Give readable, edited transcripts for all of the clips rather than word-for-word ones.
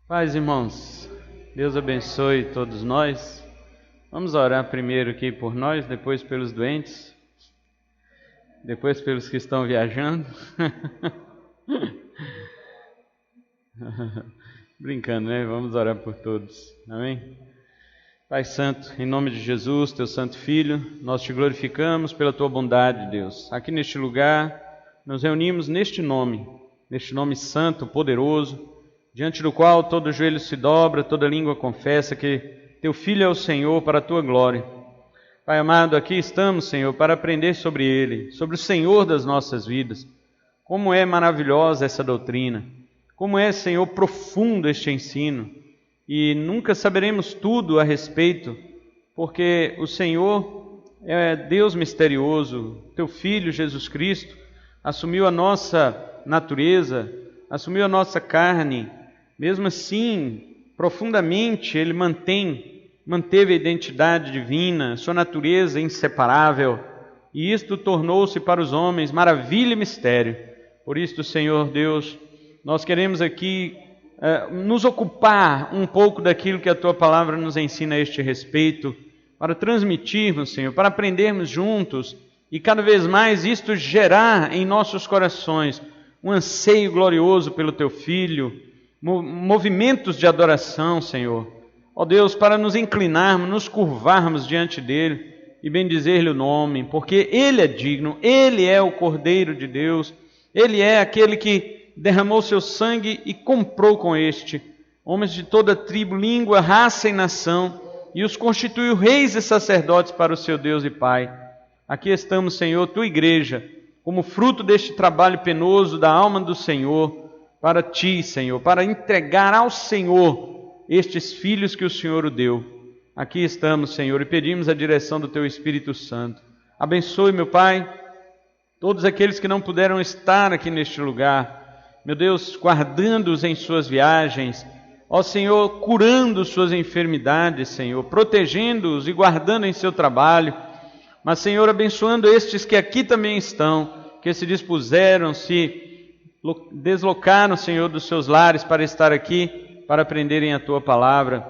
Paz, irmãos, Deus abençoe todos nós. Vamos orar primeiro aqui por nós, depois pelos doentes, depois pelos que estão viajando. Brincando, né? Vamos orar por todos, amém? Pai Santo, em nome de Jesus, Teu Santo Filho, nós Te glorificamos pela Tua bondade, Deus. Aqui neste lugar, nos reunimos neste nome santo, poderoso, diante do qual todo joelho se dobra, toda língua confessa que Teu Filho é o Senhor para a Tua glória. Pai amado, aqui estamos, Senhor, para aprender sobre Ele, sobre o Senhor das nossas vidas. Como é maravilhosa essa doutrina, como é, Senhor, profundo este ensino. E nunca saberemos tudo a respeito, porque o Senhor é Deus misterioso. Teu Filho, Jesus Cristo, assumiu a nossa natureza, assumiu a nossa carne. Mesmo assim, profundamente, Ele manteve a identidade divina, sua natureza inseparável, e isto tornou-se para os homens maravilha e mistério. Por isto, Senhor Deus, nós queremos aqui nos ocupar um pouco daquilo que a Tua Palavra nos ensina a este respeito, para transmitirmos, Senhor, para aprendermos juntos, e cada vez mais isto gerar em nossos corações um anseio glorioso pelo Teu Filho, movimentos de adoração, Senhor. Ó Deus, para nos inclinarmos, nos curvarmos diante dEle e bendizer-lhe o nome, porque Ele é digno, Ele é o Cordeiro de Deus, Ele é aquele que derramou seu sangue e comprou com este homens de toda tribo, língua, raça e nação, e os constituiu reis e sacerdotes para o seu Deus e Pai. Aqui estamos, Senhor, Tua igreja, como fruto deste trabalho penoso da alma do Senhor, para Ti, Senhor, para entregar ao Senhor estes filhos que o Senhor o deu. Aqui estamos, Senhor, e pedimos a direção do Teu Espírito Santo. Abençoe, meu Pai, todos aqueles que não puderam estar aqui neste lugar. Meu Deus, guardando-os em suas viagens. Ó Senhor, curando suas enfermidades, Senhor, protegendo-os e guardando em seu trabalho. Mas, Senhor, abençoando estes que aqui também estão, que se dispuseram, se deslocaram, Senhor, dos seus lares para estar aqui, para aprenderem a Tua Palavra.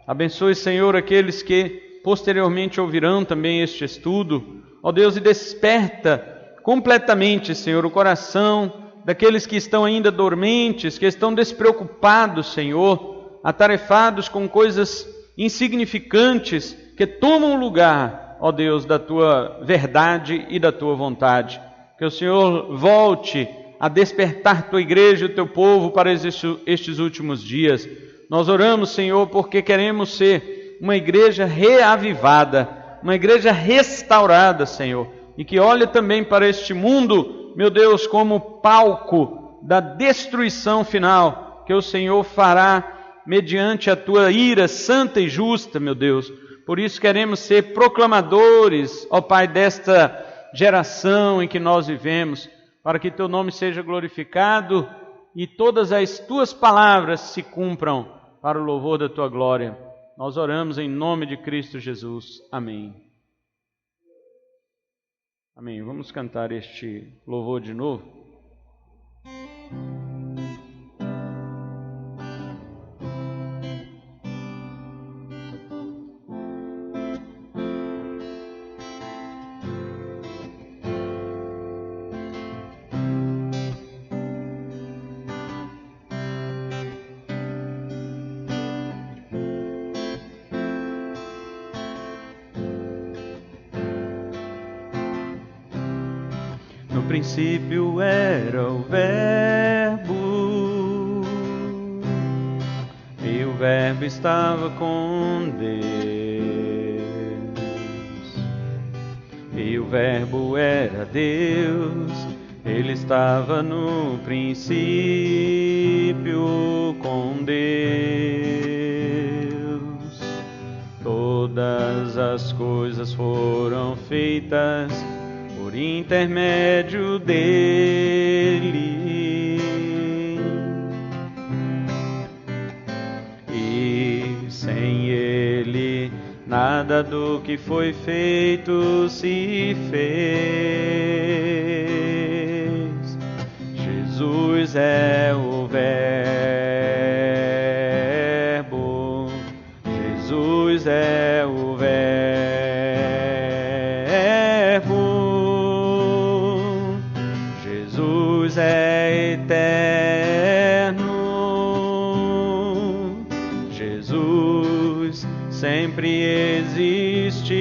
Abençoe, Senhor, aqueles que posteriormente ouvirão também este estudo. Ó Deus, e desperta completamente, Senhor, o coração daqueles que estão ainda dormentes, que estão despreocupados, Senhor, atarefados com coisas insignificantes que tomam lugar, ó Deus, da Tua verdade e da Tua vontade. Que o Senhor volte a despertar Tua igreja e o Teu povo para estes últimos dias. Nós oramos, Senhor, porque queremos ser uma igreja reavivada, uma igreja restaurada, Senhor, e que olhe também para este mundo, meu Deus, como palco da destruição final, que o Senhor fará mediante a Tua ira santa e justa, meu Deus. Por isso queremos ser proclamadores, ó Pai, desta geração em que nós vivemos, para que Teu nome seja glorificado e todas as Tuas palavras se cumpram para o louvor da Tua glória. Nós oramos em nome de Cristo Jesus. Amém. Amém. Vamos cantar este louvor de novo. No princípio era o Verbo, e o Verbo estava com Deus, e o Verbo era Deus, Ele estava no princípio com Deus. Todas as coisas foram feitas por intermédio dele, e sem ele nada do que foi feito se fez. Jesus é o Verbo, Jesus é o Verbo, Jesus é eterno, Jesus sempre existiu,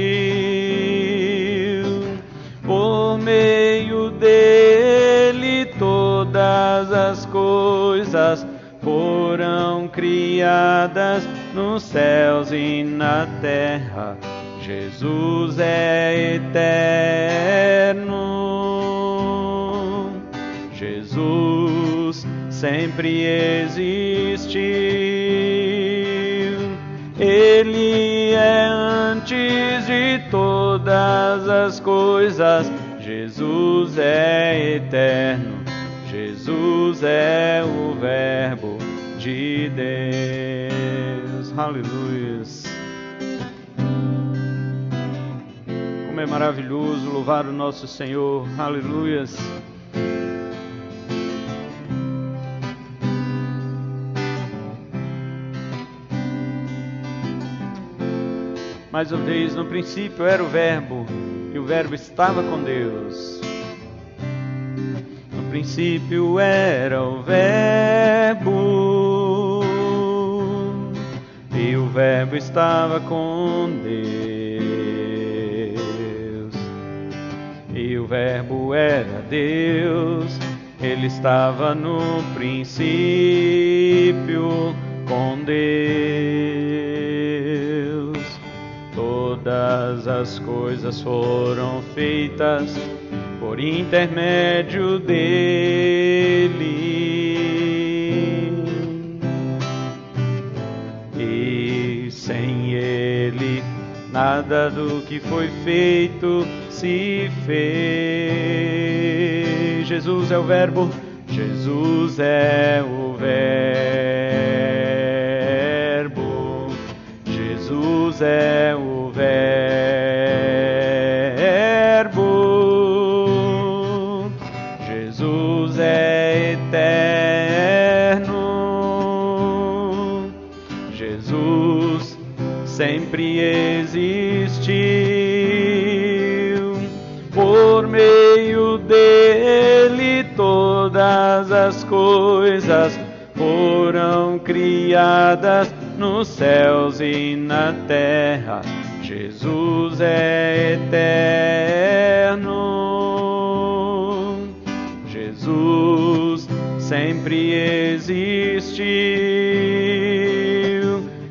por meio dele todas as coisas foram criadas nos céus e na terra. Jesus é eterno, Jesus sempre existiu, ele é antes de todas as coisas, Jesus é eterno, Jesus é o Verbo de Deus. Aleluia. Como é maravilhoso louvar o nosso Senhor. Aleluia. Mais uma vez, no princípio era o Verbo, e o Verbo estava com Deus. No princípio era o Verbo, e o Verbo estava com Deus. E o Verbo era Deus, ele estava no princípio com Deus. Todas as coisas foram feitas por intermédio dele, e sem ele nada do que foi feito se fez. Jesus é o Verbo, Jesus é o Verbo, Jesus é o Verbo, Jesus é eterno, Jesus sempre existiu, por meio dele todas as coisas foram criadas nos céus e na terra. Jesus é eterno, Jesus sempre existiu,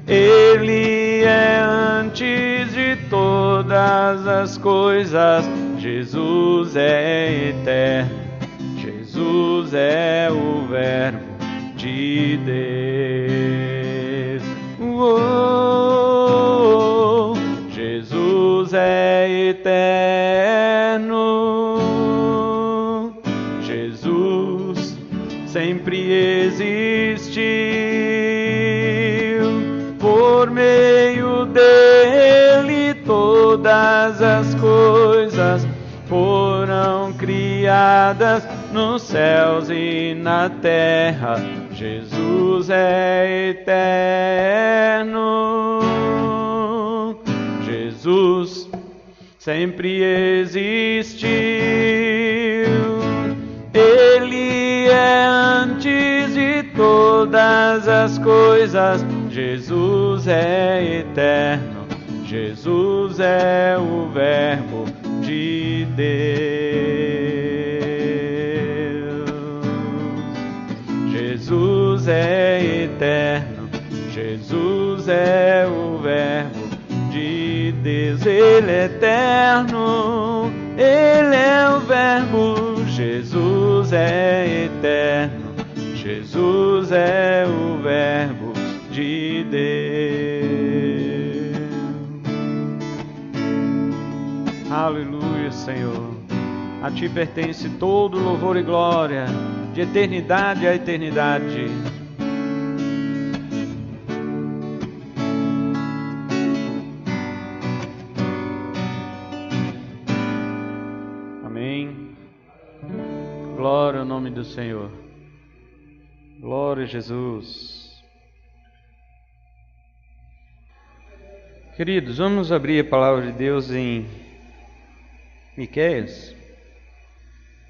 ele é antes de todas as coisas, Jesus é eterno, Jesus é o Verbo de Deus. Oh, Jesus é eterno, Jesus sempre existiu, por meio dele todas as coisas foram criadas nos céus e na terra. Jesus é eterno, Jesus sempre existiu, ele é antes de todas as coisas, Jesus é eterno, Jesus é o Verbo de Deus. Jesus é eterno, Jesus é o Verbo de Deus. Ele é eterno, ele é o Verbo. Jesus é eterno, Jesus é o Verbo de Deus. Aleluia, Senhor. A Ti pertence todo louvor e glória, de eternidade a eternidade. Amém. Glória ao nome do Senhor. Glória a Jesus. Queridos, vamos abrir a palavra de Deus em Miqueias,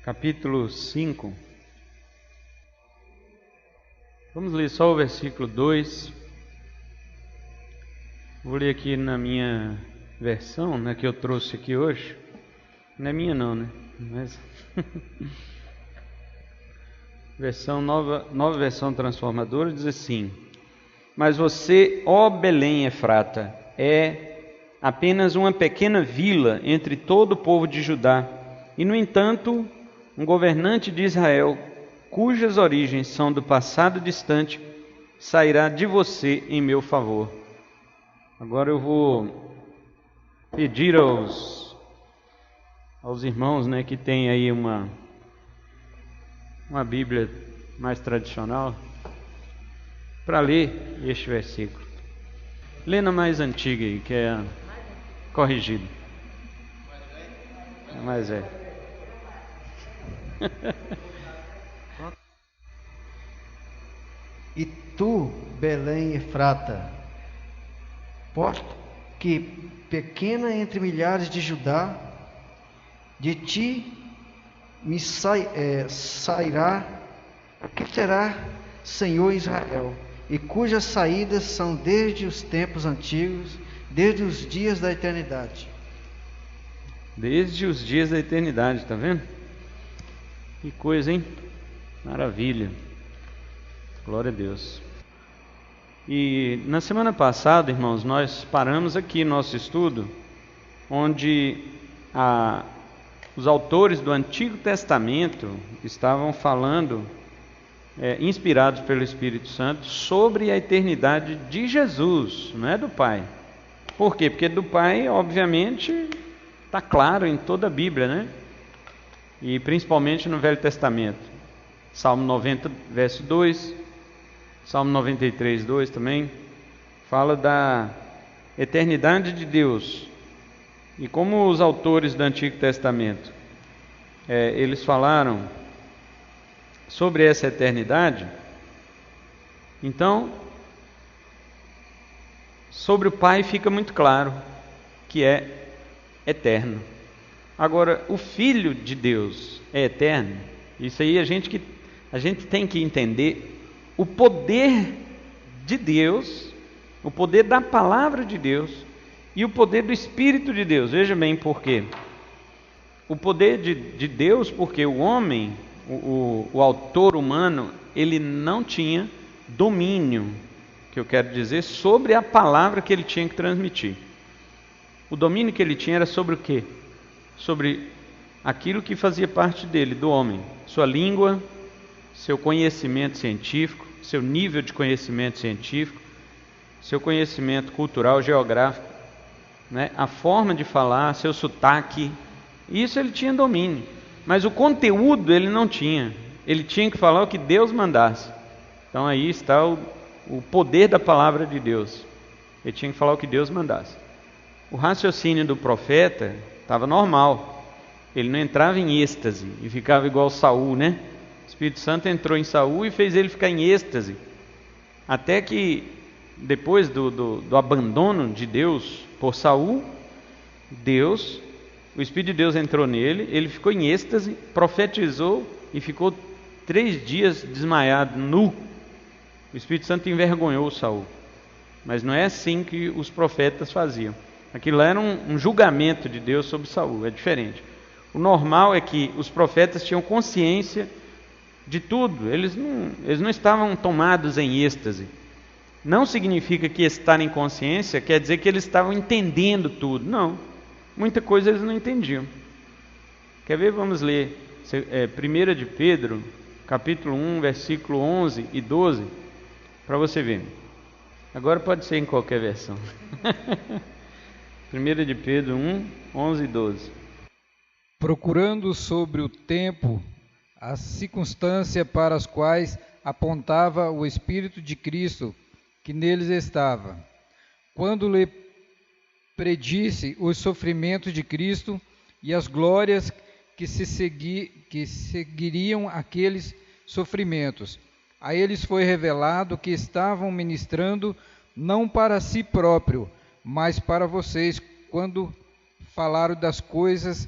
capítulo 5. Vamos ler só o versículo 2. Vou ler aqui na minha versão, né, que eu trouxe aqui hoje. Não é minha não, né? Mas nova versão transformadora diz assim: Mas você, ó Belém Efrata, é apenas uma pequena vila entre todo o povo de Judá, e no entanto, um governante de Israel, cujas origens são do passado distante, sairá de você em meu favor. Agora eu vou pedir aos irmãos, né, que tem aí uma Bíblia mais tradicional, para ler este versículo. Lê na mais antiga aí, que é a corrigida. É mais velho. E tu, Belém Efrata, que pequena entre milhares de Judá, de ti me sairá, que terá Senhor Israel, e cujas saídas são desde os tempos antigos, desde os dias da eternidade. Desde os dias da eternidade, tá vendo? Que coisa, hein? Maravilha. Glória a Deus. E na semana passada, irmãos, nós paramos aqui nosso estudo, onde os autores do Antigo Testamento estavam falando, inspirados pelo Espírito Santo, sobre a eternidade de Jesus, não é do Pai. Por quê? Porque do Pai, obviamente, está claro em toda a Bíblia, né? E principalmente no Velho Testamento. Salmo 90, verso 2, Salmo 93, 2 também, fala da eternidade de Deus. E como os autores do Antigo Testamento, eles falaram sobre essa eternidade, então, sobre o Pai fica muito claro que é eterno. Agora, o Filho de Deus é eterno. Isso aí a gente tem que entender o poder de Deus, o poder da palavra de Deus e o poder do Espírito de Deus. Veja bem por quê. O poder de Deus, porque o homem, o autor humano, ele não tinha domínio, que eu quero dizer, sobre a palavra que ele tinha que transmitir. O domínio que ele tinha era sobre o quê? Sobre aquilo que fazia parte dele, do homem. Sua língua, seu conhecimento científico, seu nível de conhecimento científico, seu conhecimento cultural, geográfico, né? A forma de falar, seu sotaque, isso ele tinha domínio. Mas o conteúdo ele não tinha. Ele tinha que falar o que Deus mandasse. Então aí está o poder da palavra de Deus. Ele tinha que falar o que Deus mandasse. O raciocínio do profeta estava normal. Ele não entrava em êxtase e ficava igual Saul, né? O Espírito Santo entrou em Saul e fez ele ficar em êxtase. Até que depois do abandono de Deus por Saul, o Espírito de Deus entrou nele, ele ficou em êxtase, profetizou e ficou 3 dias desmaiado, nu. O Espírito Santo envergonhou Saul. Mas não é assim que os profetas faziam. Aquilo era um julgamento de Deus sobre Saul, é diferente. O normal é que os profetas tinham consciência de tudo, eles não estavam tomados em êxtase. Não significa que estar em consciência quer dizer que eles estavam entendendo tudo, não. Muita coisa eles não entendiam. Quer ver? Vamos ler 1 de Pedro, capítulo 1, versículo 11 e 12, para você ver. Agora pode ser em qualquer versão. 1 de Pedro 1, 11 e 12. Procurando sobre o tempo as circunstâncias para as quais apontava o Espírito de Cristo que neles estava, quando lhe predisse os sofrimentos de Cristo e as glórias que seguiriam aqueles sofrimentos. A eles foi revelado que estavam ministrando não para si próprio, mas para vocês, quando falaram das coisas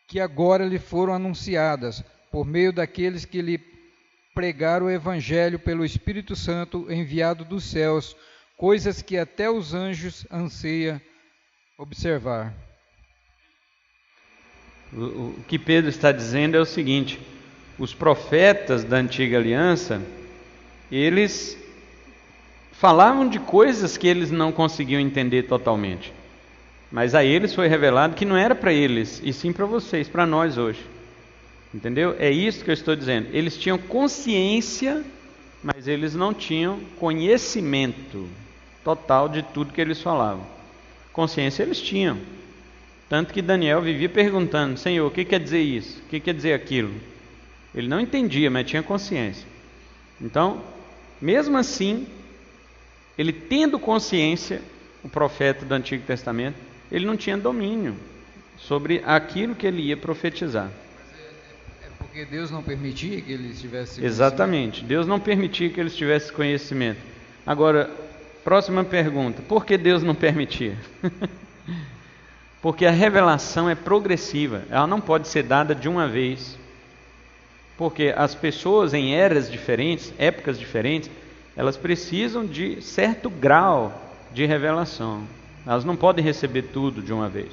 que agora lhe foram anunciadas, por meio daqueles que lhe pregaram o Evangelho pelo Espírito Santo enviado dos céus, coisas que até os anjos anseiam observar. O que Pedro está dizendo é o seguinte: os profetas da antiga aliança, eles falavam de coisas que eles não conseguiam entender totalmente, mas a eles foi revelado que não era para eles, e sim para vocês, para nós hoje. Entendeu? É isso que eu estou dizendo. Eles tinham consciência, mas eles não tinham conhecimento total de tudo que eles falavam. Consciência eles tinham. Tanto que Daniel vivia perguntando: Senhor, o que quer dizer isso? O que quer dizer aquilo? Ele não entendia, mas tinha consciência. Então, mesmo assim, ele tendo consciência, o profeta do Antigo Testamento, ele não tinha domínio sobre aquilo que ele ia profetizar. É porque Deus não permitia que eles tivessem conhecimento? Exatamente, Deus não permitia que eles tivessem conhecimento. Agora, próxima pergunta: por que Deus não permitia? Porque a revelação é progressiva, ela não pode ser dada de uma vez. Porque as pessoas em eras diferentes, épocas diferentes, elas precisam de certo grau de revelação. Elas não podem receber tudo de uma vez.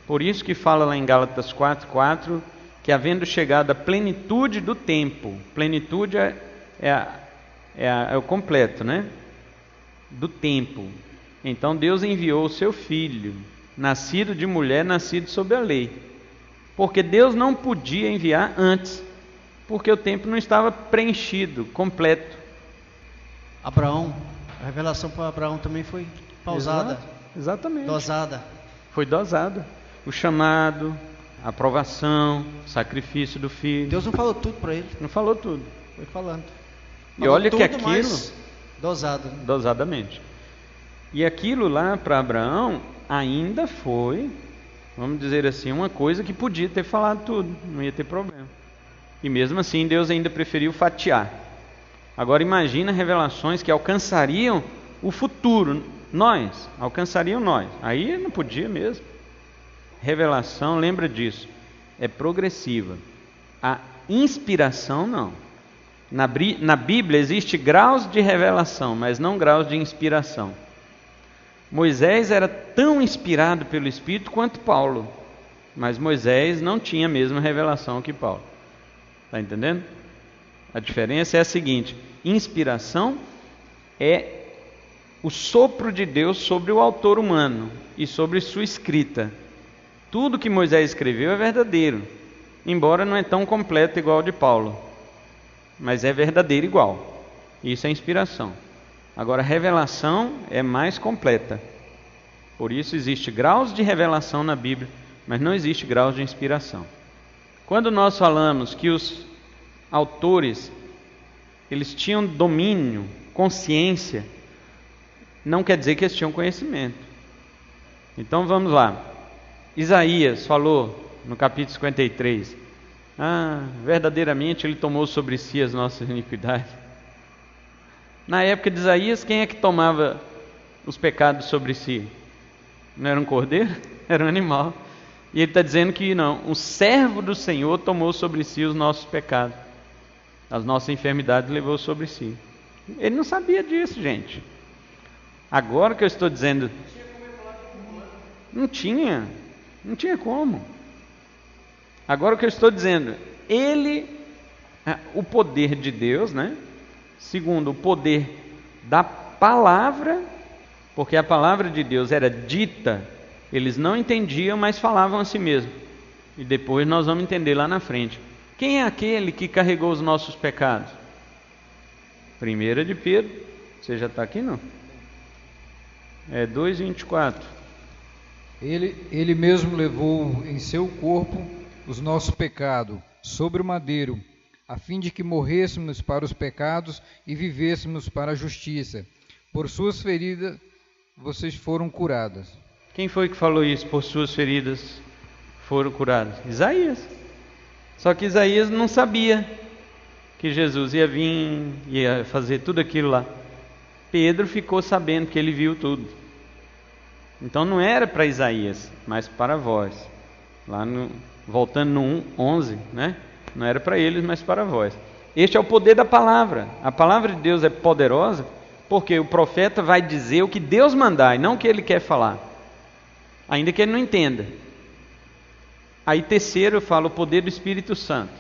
Por isso que fala lá em Gálatas 4:4, que havendo chegado a plenitude do tempo, plenitude é o completo, né? Do tempo. Então Deus enviou o seu Filho, nascido de mulher, nascido sob a lei. Porque Deus não podia enviar antes, porque o tempo não estava preenchido, completo. Abraão, a revelação para Abraão também foi pausada. Exatamente. Dosada. Foi dosada. O chamado, a aprovação, o sacrifício do filho. Deus não falou tudo para ele. Não falou tudo. Foi falando. E olha que aquilo, mas dosado. Dosadamente. E aquilo lá para Abraão ainda foi, vamos dizer assim, uma coisa que podia ter falado tudo, não ia ter problema. E mesmo assim Deus ainda preferiu fatiar. Agora imagina revelações que alcançariam o futuro, alcançariam nós. Aí não podia mesmo. Revelação, lembra disso, é progressiva. A inspiração não. Na Bíblia existe graus de revelação, mas não graus de inspiração. Moisés era tão inspirado pelo Espírito quanto Paulo, mas Moisés não tinha a mesma revelação que Paulo. Está entendendo? A diferença é a seguinte: inspiração é o sopro de Deus sobre o autor humano e sobre sua escrita. Tudo que Moisés escreveu é verdadeiro, embora não é tão completo igual ao de Paulo, mas é verdadeiro igual. Isso é inspiração. Agora, a revelação é mais completa. Por isso existe graus de revelação na Bíblia, mas não existe graus de inspiração. Quando nós falamos que os autores, eles tinham domínio, consciência, não quer dizer que eles tinham conhecimento. Então vamos lá. Isaías falou no capítulo 53, verdadeiramente ele tomou sobre si as nossas iniquidades. Na época de Isaías, quem é que tomava os pecados sobre si? Não era um cordeiro? Era um animal. E ele está dizendo que não, o servo do Senhor tomou sobre si os nossos pecados. As nossas enfermidades levou sobre si. Ele não sabia disso, gente. Agora que eu estou dizendo, não tinha como. Agora que eu estou dizendo, o poder de Deus, né? Segundo, o poder da palavra, porque a palavra de Deus era dita, eles não entendiam, mas falavam a si mesmo. E depois nós vamos entender lá na frente. Quem é aquele que carregou os nossos pecados? 1 de Pedro, você já está aqui não? É 2:24. Ele mesmo levou em seu corpo os nossos pecados sobre o madeiro, a fim de que morrêssemos para os pecados e vivêssemos para a justiça. Por suas feridas vocês foram curadas. Quem foi que falou isso? Por suas feridas foram curadas? Isaías. Só que Isaías não sabia que Jesus ia vir, ia fazer tudo aquilo lá. Pedro ficou sabendo que ele viu tudo. Então não era para Isaías, mas para vós. Voltando no 11, né? Não era para eles, mas para vós. Este é o poder da palavra. A palavra de Deus é poderosa porque o profeta vai dizer o que Deus mandar e não o que ele quer falar, ainda que ele não entenda. Aí terceiro eu falo o poder do Espírito Santo.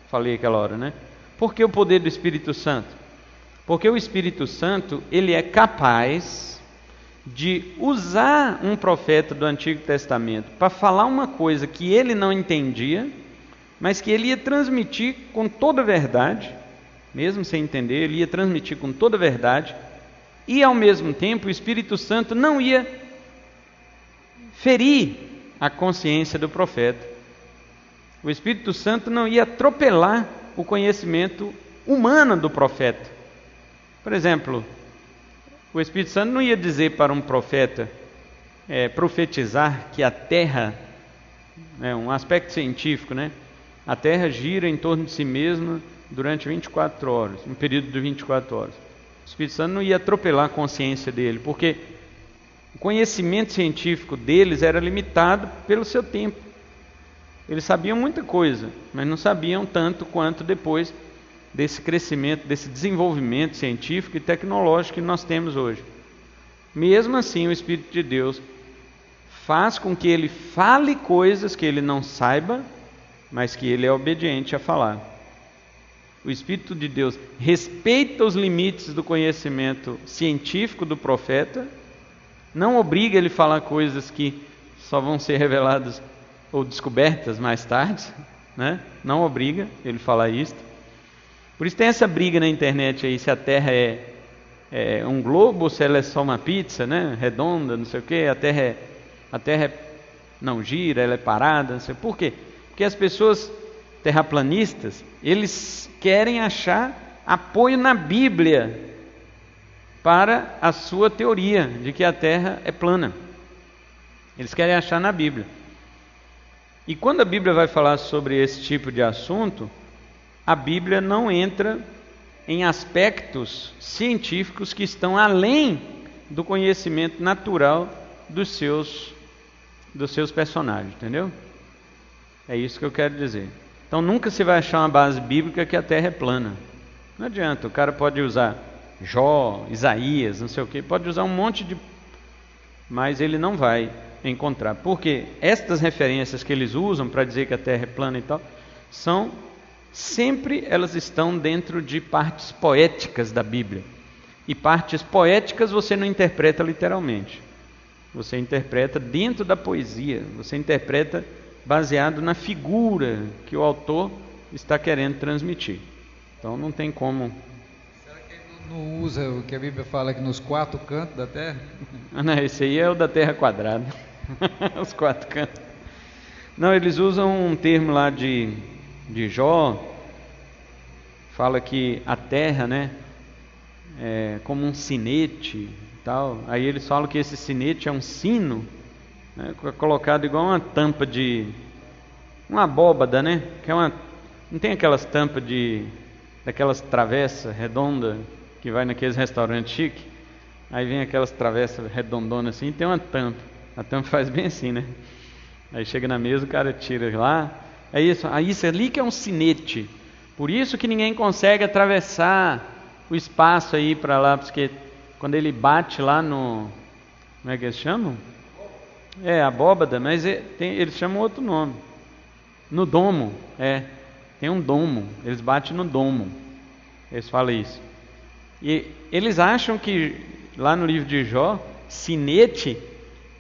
Falei aquela hora, né? Por que o poder do Espírito Santo? Porque o Espírito Santo, ele é capaz de usar um profeta do Antigo Testamento para falar uma coisa que ele não entendia, mas que ele ia transmitir com toda a verdade, mesmo sem entender, ele ia transmitir com toda a verdade, e ao mesmo tempo o Espírito Santo não ia ferir a consciência do profeta. O Espírito Santo não ia atropelar o conhecimento humano do profeta. Por exemplo, o Espírito Santo não ia dizer para um profeta profetizar que a Terra, um aspecto científico, né? A Terra gira em torno de si mesma durante 24 horas, um período de 24 horas. O Espírito Santo não ia atropelar a consciência dele, porque o conhecimento científico deles era limitado pelo seu tempo. Eles sabiam muita coisa, mas não sabiam tanto quanto depois desse crescimento, desse desenvolvimento científico e tecnológico que nós temos hoje. Mesmo assim, o Espírito de Deus faz com que ele fale coisas que ele não saiba, mas que ele é obediente a falar. O Espírito de Deus respeita os limites do conhecimento científico do profeta, não obriga ele a falar coisas que só vão ser reveladas ou descobertas mais tarde, né? Não obriga ele a falar isso. Por isso tem essa briga na internet aí, se a Terra é um globo ou se ela é só uma pizza, né? Redonda, não sei o quê. A Terra não gira, ela é parada, não sei. Por quê? Porque as pessoas terraplanistas, eles querem achar apoio na Bíblia para a sua teoria de que a Terra é plana. Eles querem achar na Bíblia. E quando a Bíblia vai falar sobre esse tipo de assunto, a Bíblia não entra em aspectos científicos que estão além do conhecimento natural dos seus personagens, entendeu? É isso que eu quero dizer. Então nunca se vai achar uma base bíblica que a Terra é plana. Não adianta, o cara pode usar Jó, Isaías, não sei o que, pode usar um monte de... mas ele não vai encontrar. Porque estas referências que eles usam para dizer que a Terra é plana e tal, sempre elas estão dentro de partes poéticas da Bíblia. E partes poéticas você não interpreta literalmente. Você interpreta dentro da poesia, você interpreta baseado na figura que o autor está querendo transmitir. Então não tem como... Será que ele não usa o que a Bíblia fala aqui nos 4 cantos da Terra? Não, esse aí é o da Terra quadrada. Os 4 cantos. Não, eles usam um termo lá de Jó, fala que a Terra, né, é como um sinete e tal. Aí eles falam que esse sinete é um sino, né, colocado igual uma tampa de uma abóbada, né? Que é não tem aquelas tampas daquelas travessas redondas que vai naqueles restaurantes chiques. Aí vem aquelas travessas redondonas assim, e tem uma tampa. A tampa faz bem assim, né? Aí chega na mesa, o cara tira lá. É isso ali que é um sinete. Por isso que ninguém consegue atravessar o espaço aí para lá, porque quando ele bate lá no... Como é que eles chamam? Abóbada, mas eles chamam outro nome. No domo, tem um domo, eles batem no domo. Eles falam isso. E eles acham que lá no livro de Jó, sinete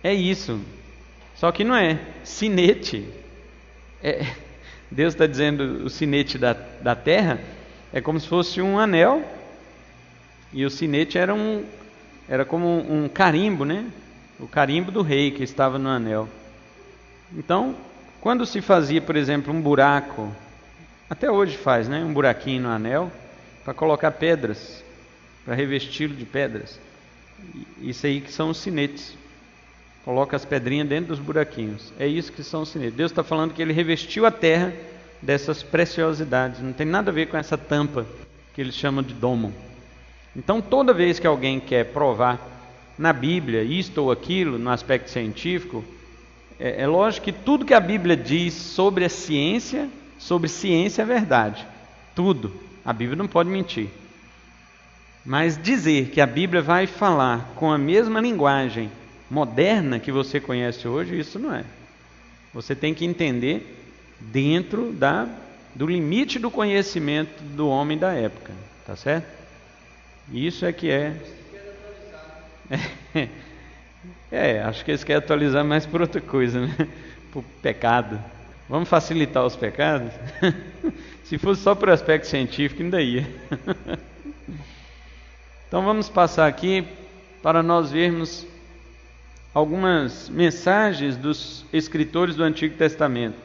é isso. Só que não é. Sinete Deus está dizendo o sinete da terra é como se fosse um anel, e o sinete era como um carimbo, né? O carimbo do rei que estava no anel. Então, quando se fazia, por exemplo, um buraco, até hoje faz, né? Um buraquinho no anel para colocar pedras, para revesti-lo de pedras. Isso aí que são os sinetes. Coloca as pedrinhas dentro dos buraquinhos. É isso que são os sinetes. Deus está falando que ele revestiu a terra dessas preciosidades. Não tem nada a ver com essa tampa que eles chamam de domo. Então, toda vez que alguém quer provar na Bíblia isto ou aquilo, no aspecto científico, é lógico que tudo que a Bíblia diz sobre ciência é verdade. Tudo. A Bíblia não pode mentir. Mas dizer que a Bíblia vai falar com a mesma linguagem moderna que você conhece hoje, isso não é. Você tem que entender dentro do limite do conhecimento do homem da época. Tá certo? Isso é que é. Acho que eles querem atualizar mais por outra coisa, né? Por pecado. Vamos facilitar os pecados? Se fosse só por aspecto científico, ainda ia. Então vamos passar aqui para nós vermos algumas mensagens dos escritores do Antigo Testamento.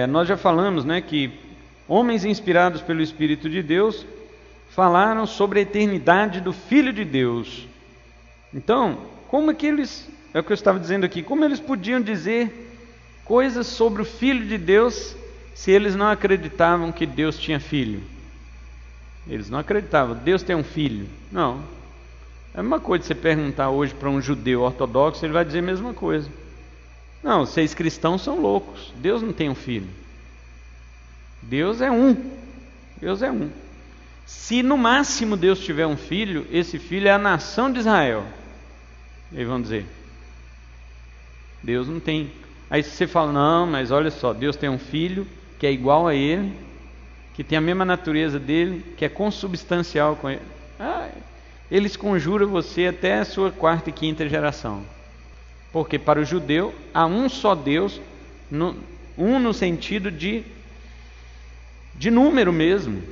Nós já falamos, né, que homens inspirados pelo Espírito de Deus falaram sobre a eternidade do Filho de Deus. Então, como é que eles, é o que eu estava dizendo aqui, como eles podiam dizer coisas sobre o Filho de Deus se eles não acreditavam que Deus tinha filho? Eles não acreditavam, Deus tem um filho. Não. É a mesma coisa você perguntar hoje para um judeu ortodoxo, ele vai dizer a mesma coisa. Não, vocês cristãos são loucos, Deus não tem um filho. Deus é um. Deus é um. Se no máximo Deus tiver um filho, esse filho é a nação de Israel. Eles vão dizer, Deus não tem. Aí você fala, não, mas olha só, Deus tem um filho que é igual a ele, que tem a mesma natureza dele, que é consubstancial com ele. Eles conjuram você até a sua 4ª e 5ª geração. Porque para o judeu há um só Deus, no sentido de número mesmo.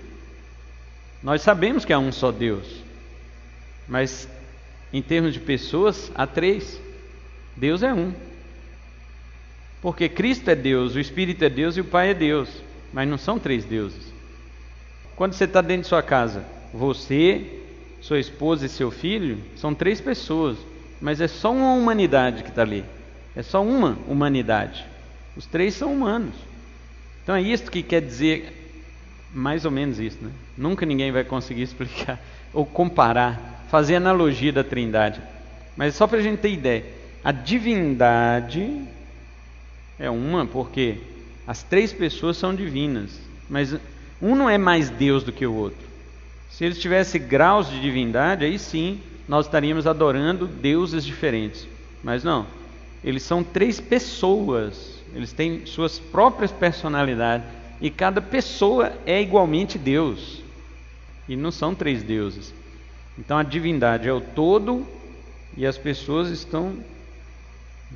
Nós sabemos que há um só Deus, mas em termos de pessoas, há 3. Deus é um. Porque Cristo é Deus, o Espírito é Deus e o Pai é Deus. Mas não são 3 deuses. Quando você está dentro de sua casa, você, sua esposa e seu filho, são 3 pessoas. Mas é só uma humanidade que está ali. É só uma humanidade. Os 3 são humanos. Então é isso que quer dizer, mais ou menos isso, né? Nunca ninguém vai conseguir explicar ou comparar, fazer analogia da Trindade. Mas só para a gente ter ideia, a divindade é uma porque as 3 pessoas são divinas, mas um não é mais Deus do que o outro. Se eles tivessem graus de divindade, aí sim nós estaríamos adorando deuses diferentes. Mas não, eles são 3 pessoas, eles têm suas próprias personalidades e cada pessoa é igualmente Deus. E não são 3 deuses. Então a divindade é o todo e as pessoas estão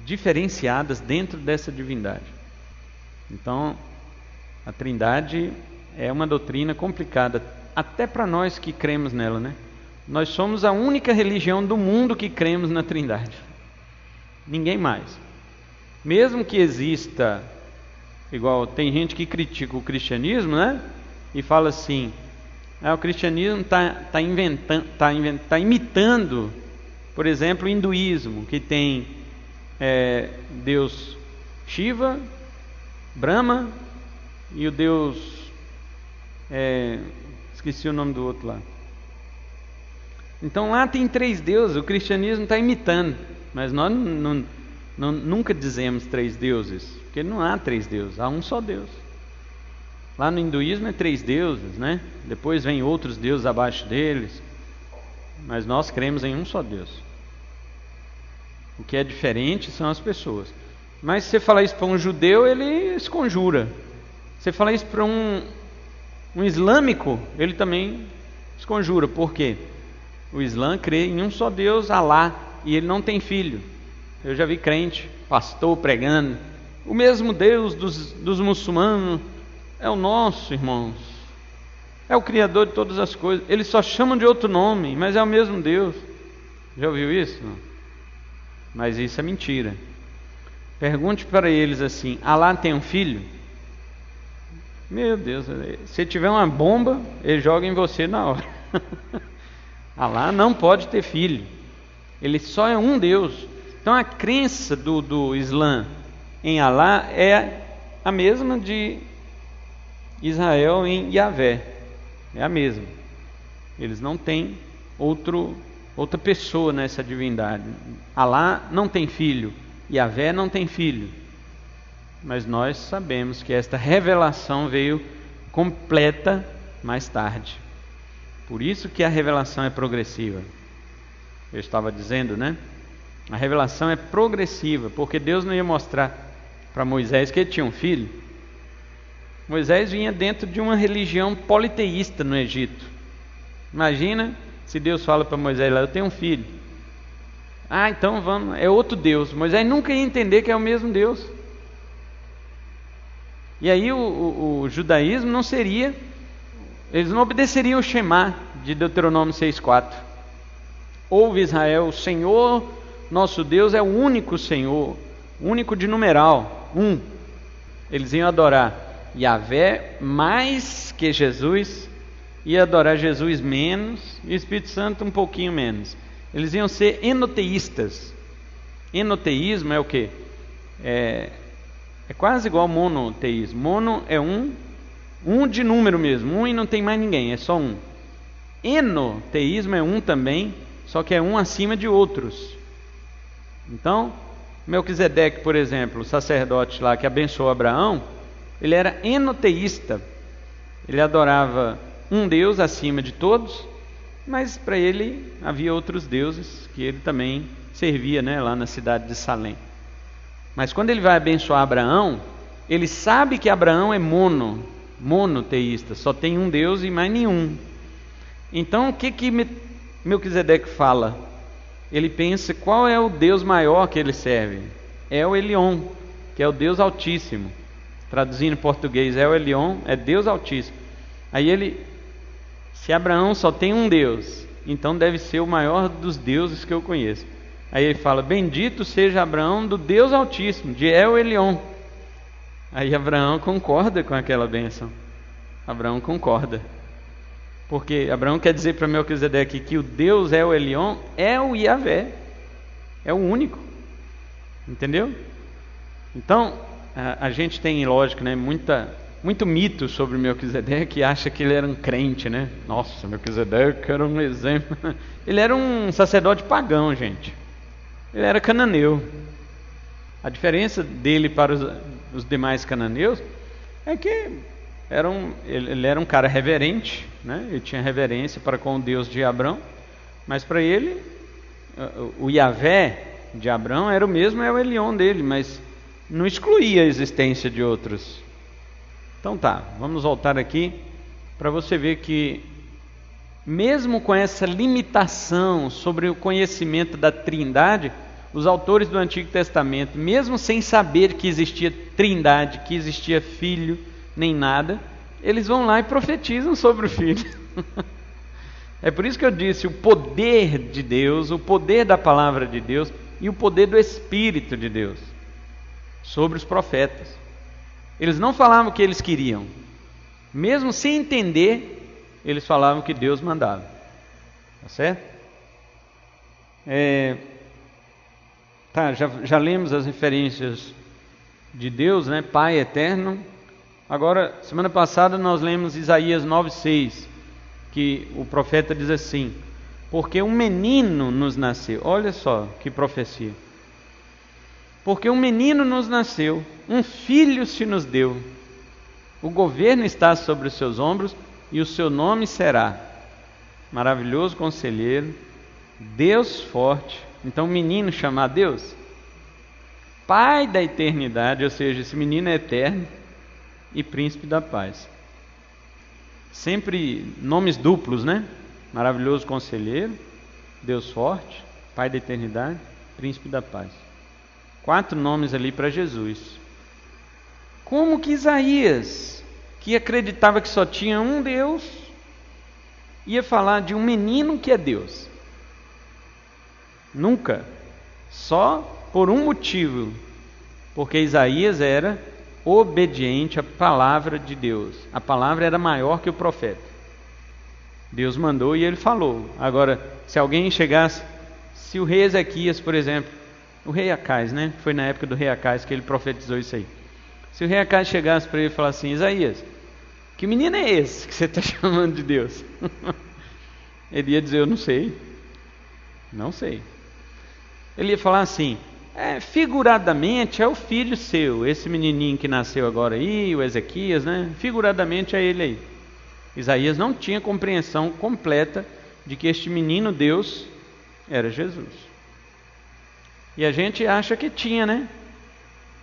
diferenciadas dentro dessa divindade. Então a Trindade é uma doutrina complicada, até para nós que cremos nela, né? Nós somos a única religião do mundo que cremos na Trindade. Ninguém mais. Mesmo que exista, igual tem gente que critica o cristianismo, né? E fala assim, o cristianismo está imitando, por exemplo, o hinduísmo, que tem Deus Shiva, Brahma e o Deus, esqueci o nome do outro lá. Então lá tem 3 deuses, o cristianismo está imitando, mas nós nunca dizemos 3 deuses, porque não há 3 deuses, há um só Deus. Lá no hinduísmo é 3 deuses, né? Depois vem outros deuses abaixo deles, mas nós cremos em um só Deus. O que é diferente são as pessoas. Mas se você falar isso para um judeu, ele se conjura. Se você falar isso para um islâmico, ele também se conjura. Por quê? O Islã crê em um só Deus, Alá, e ele não tem filho. Eu já vi crente, pastor pregando, o mesmo Deus dos muçulmanos é o nosso, irmãos. É o Criador de todas as coisas. Eles só chamam de outro nome, mas é o mesmo Deus. Já ouviu isso? Não? Mas isso é mentira. Pergunte para eles assim, Alá tem um filho? Meu Deus, se tiver uma bomba, ele joga em você na hora. Alá não pode ter filho. Ele só é um Deus. Então a crença do Islã em Alá é a mesma de Israel em Yahvé. É a mesma. Eles não têm outro outra pessoa nessa divindade. Alá não tem filho, Yahvé não tem filho. Mas nós sabemos que esta revelação veio completa mais tarde. Por isso que a revelação é progressiva. Eu estava dizendo, né? A revelação é progressiva, porque Deus não ia mostrar para Moisés que ele tinha um filho. Moisés vinha dentro de uma religião politeísta no Egito. Imagina se Deus fala para Moisés lá, eu tenho um filho. Ah, então vamos, é outro Deus. Moisés nunca ia entender que é o mesmo Deus. E aí o judaísmo não seria, eles não obedeceriam o Shema de Deuteronômio 6,4. Ouve Israel, o Senhor nosso Deus é o único Senhor, único de numeral, um. Eles iam adorar Yahvé mais que Jesus, ia adorar Jesus menos e o Espírito Santo um pouquinho menos. Eles iam ser enoteístas. Enoteísmo é o quê? É quase igual ao monoteísmo. Mono é um de número mesmo, um e não tem mais ninguém, é só um. Enoteísmo é um também, só que é um acima de outros. Então, Melquisedeque, por exemplo, o sacerdote lá que abençoou Abraão, ele era enoteísta. Ele adorava um Deus acima de todos, mas para ele havia outros deuses que ele também servia, né, lá na cidade de Salém. Mas quando ele vai abençoar Abraão, ele sabe que Abraão é monoteísta, só tem um Deus e mais nenhum. Então o que Melquisedeque fala? Ele pensa qual é o Deus maior que ele serve. É o Elion, que é o Deus Altíssimo. Traduzindo em português, é o Elion, é Deus Altíssimo. Aí se Abraão só tem um Deus, então deve ser o maior dos deuses que eu conheço. Aí ele fala, bendito seja Abraão do Deus Altíssimo, de El Elion. Aí Abraão concorda com aquela bênção. Abraão concorda. Porque Abraão quer dizer para Melquisedeque que o Deus El Elion é o Yahvé. É o único. Entendeu? Então, a gente tem, lógico, né, muito mito sobre Melquisedeque, que acha que ele era um crente, né? Nossa, Melquisedeque era um exemplo. Ele era um sacerdote pagão, gente. Ele era cananeu. A diferença dele para os demais cananeus é que ele era um cara reverente, né? Ele tinha reverência para com o Deus de Abrão, mas para ele, o Yahvé de Abrão era o mesmo, é o Elion dele, mas não excluía a existência de outros. Então tá, vamos voltar aqui para você ver que mesmo com essa limitação sobre o conhecimento da Trindade, os autores do Antigo Testamento, mesmo sem saber que existia Trindade, que existia Filho, nem nada, eles vão lá e profetizam sobre o Filho. É por isso que eu disse, o poder de Deus, o poder da palavra de Deus e o poder do Espírito de Deus sobre os profetas. Eles não falavam o que eles queriam, mesmo sem entender, eles falavam o que Deus mandava. Tá certo? Já lemos as referências de Deus, né? Pai eterno. Agora, semana passada nós lemos Isaías 9,6, que o profeta diz assim, porque um menino nos nasceu. Olha só que profecia. Porque um menino nos nasceu, um filho se nos deu. O governo está sobre os seus ombros e o seu nome será Maravilhoso Conselheiro, Deus Forte. Então o menino chama Deus Pai da eternidade, ou seja, esse menino é eterno, e Príncipe da Paz. Sempre nomes duplos, né? Maravilhoso Conselheiro, Deus Forte, Pai da eternidade, Príncipe da Paz. 4 nomes ali para Jesus. Como que Isaías, que acreditava que só tinha um Deus, ia falar de um menino que é Deus? Nunca. Só por um motivo. Porque Isaías era obediente à palavra de Deus. A palavra era maior que o profeta. Deus mandou e ele falou. Agora, se alguém chegasse, se o rei Ezequias, por exemplo, o rei Acais, né? Foi na época do rei Acais que ele profetizou isso aí. Se o rei Acais chegasse para ele e falasse assim, Isaías, que menino é esse que você está chamando de Deus? Ele ia dizer, eu não sei. Não sei. Ele ia falar assim: figuradamente é o filho seu, esse menininho que nasceu agora aí, o Ezequias, né? Figuradamente é ele aí. Isaías não tinha compreensão completa de que este menino Deus era Jesus. E a gente acha que tinha, né?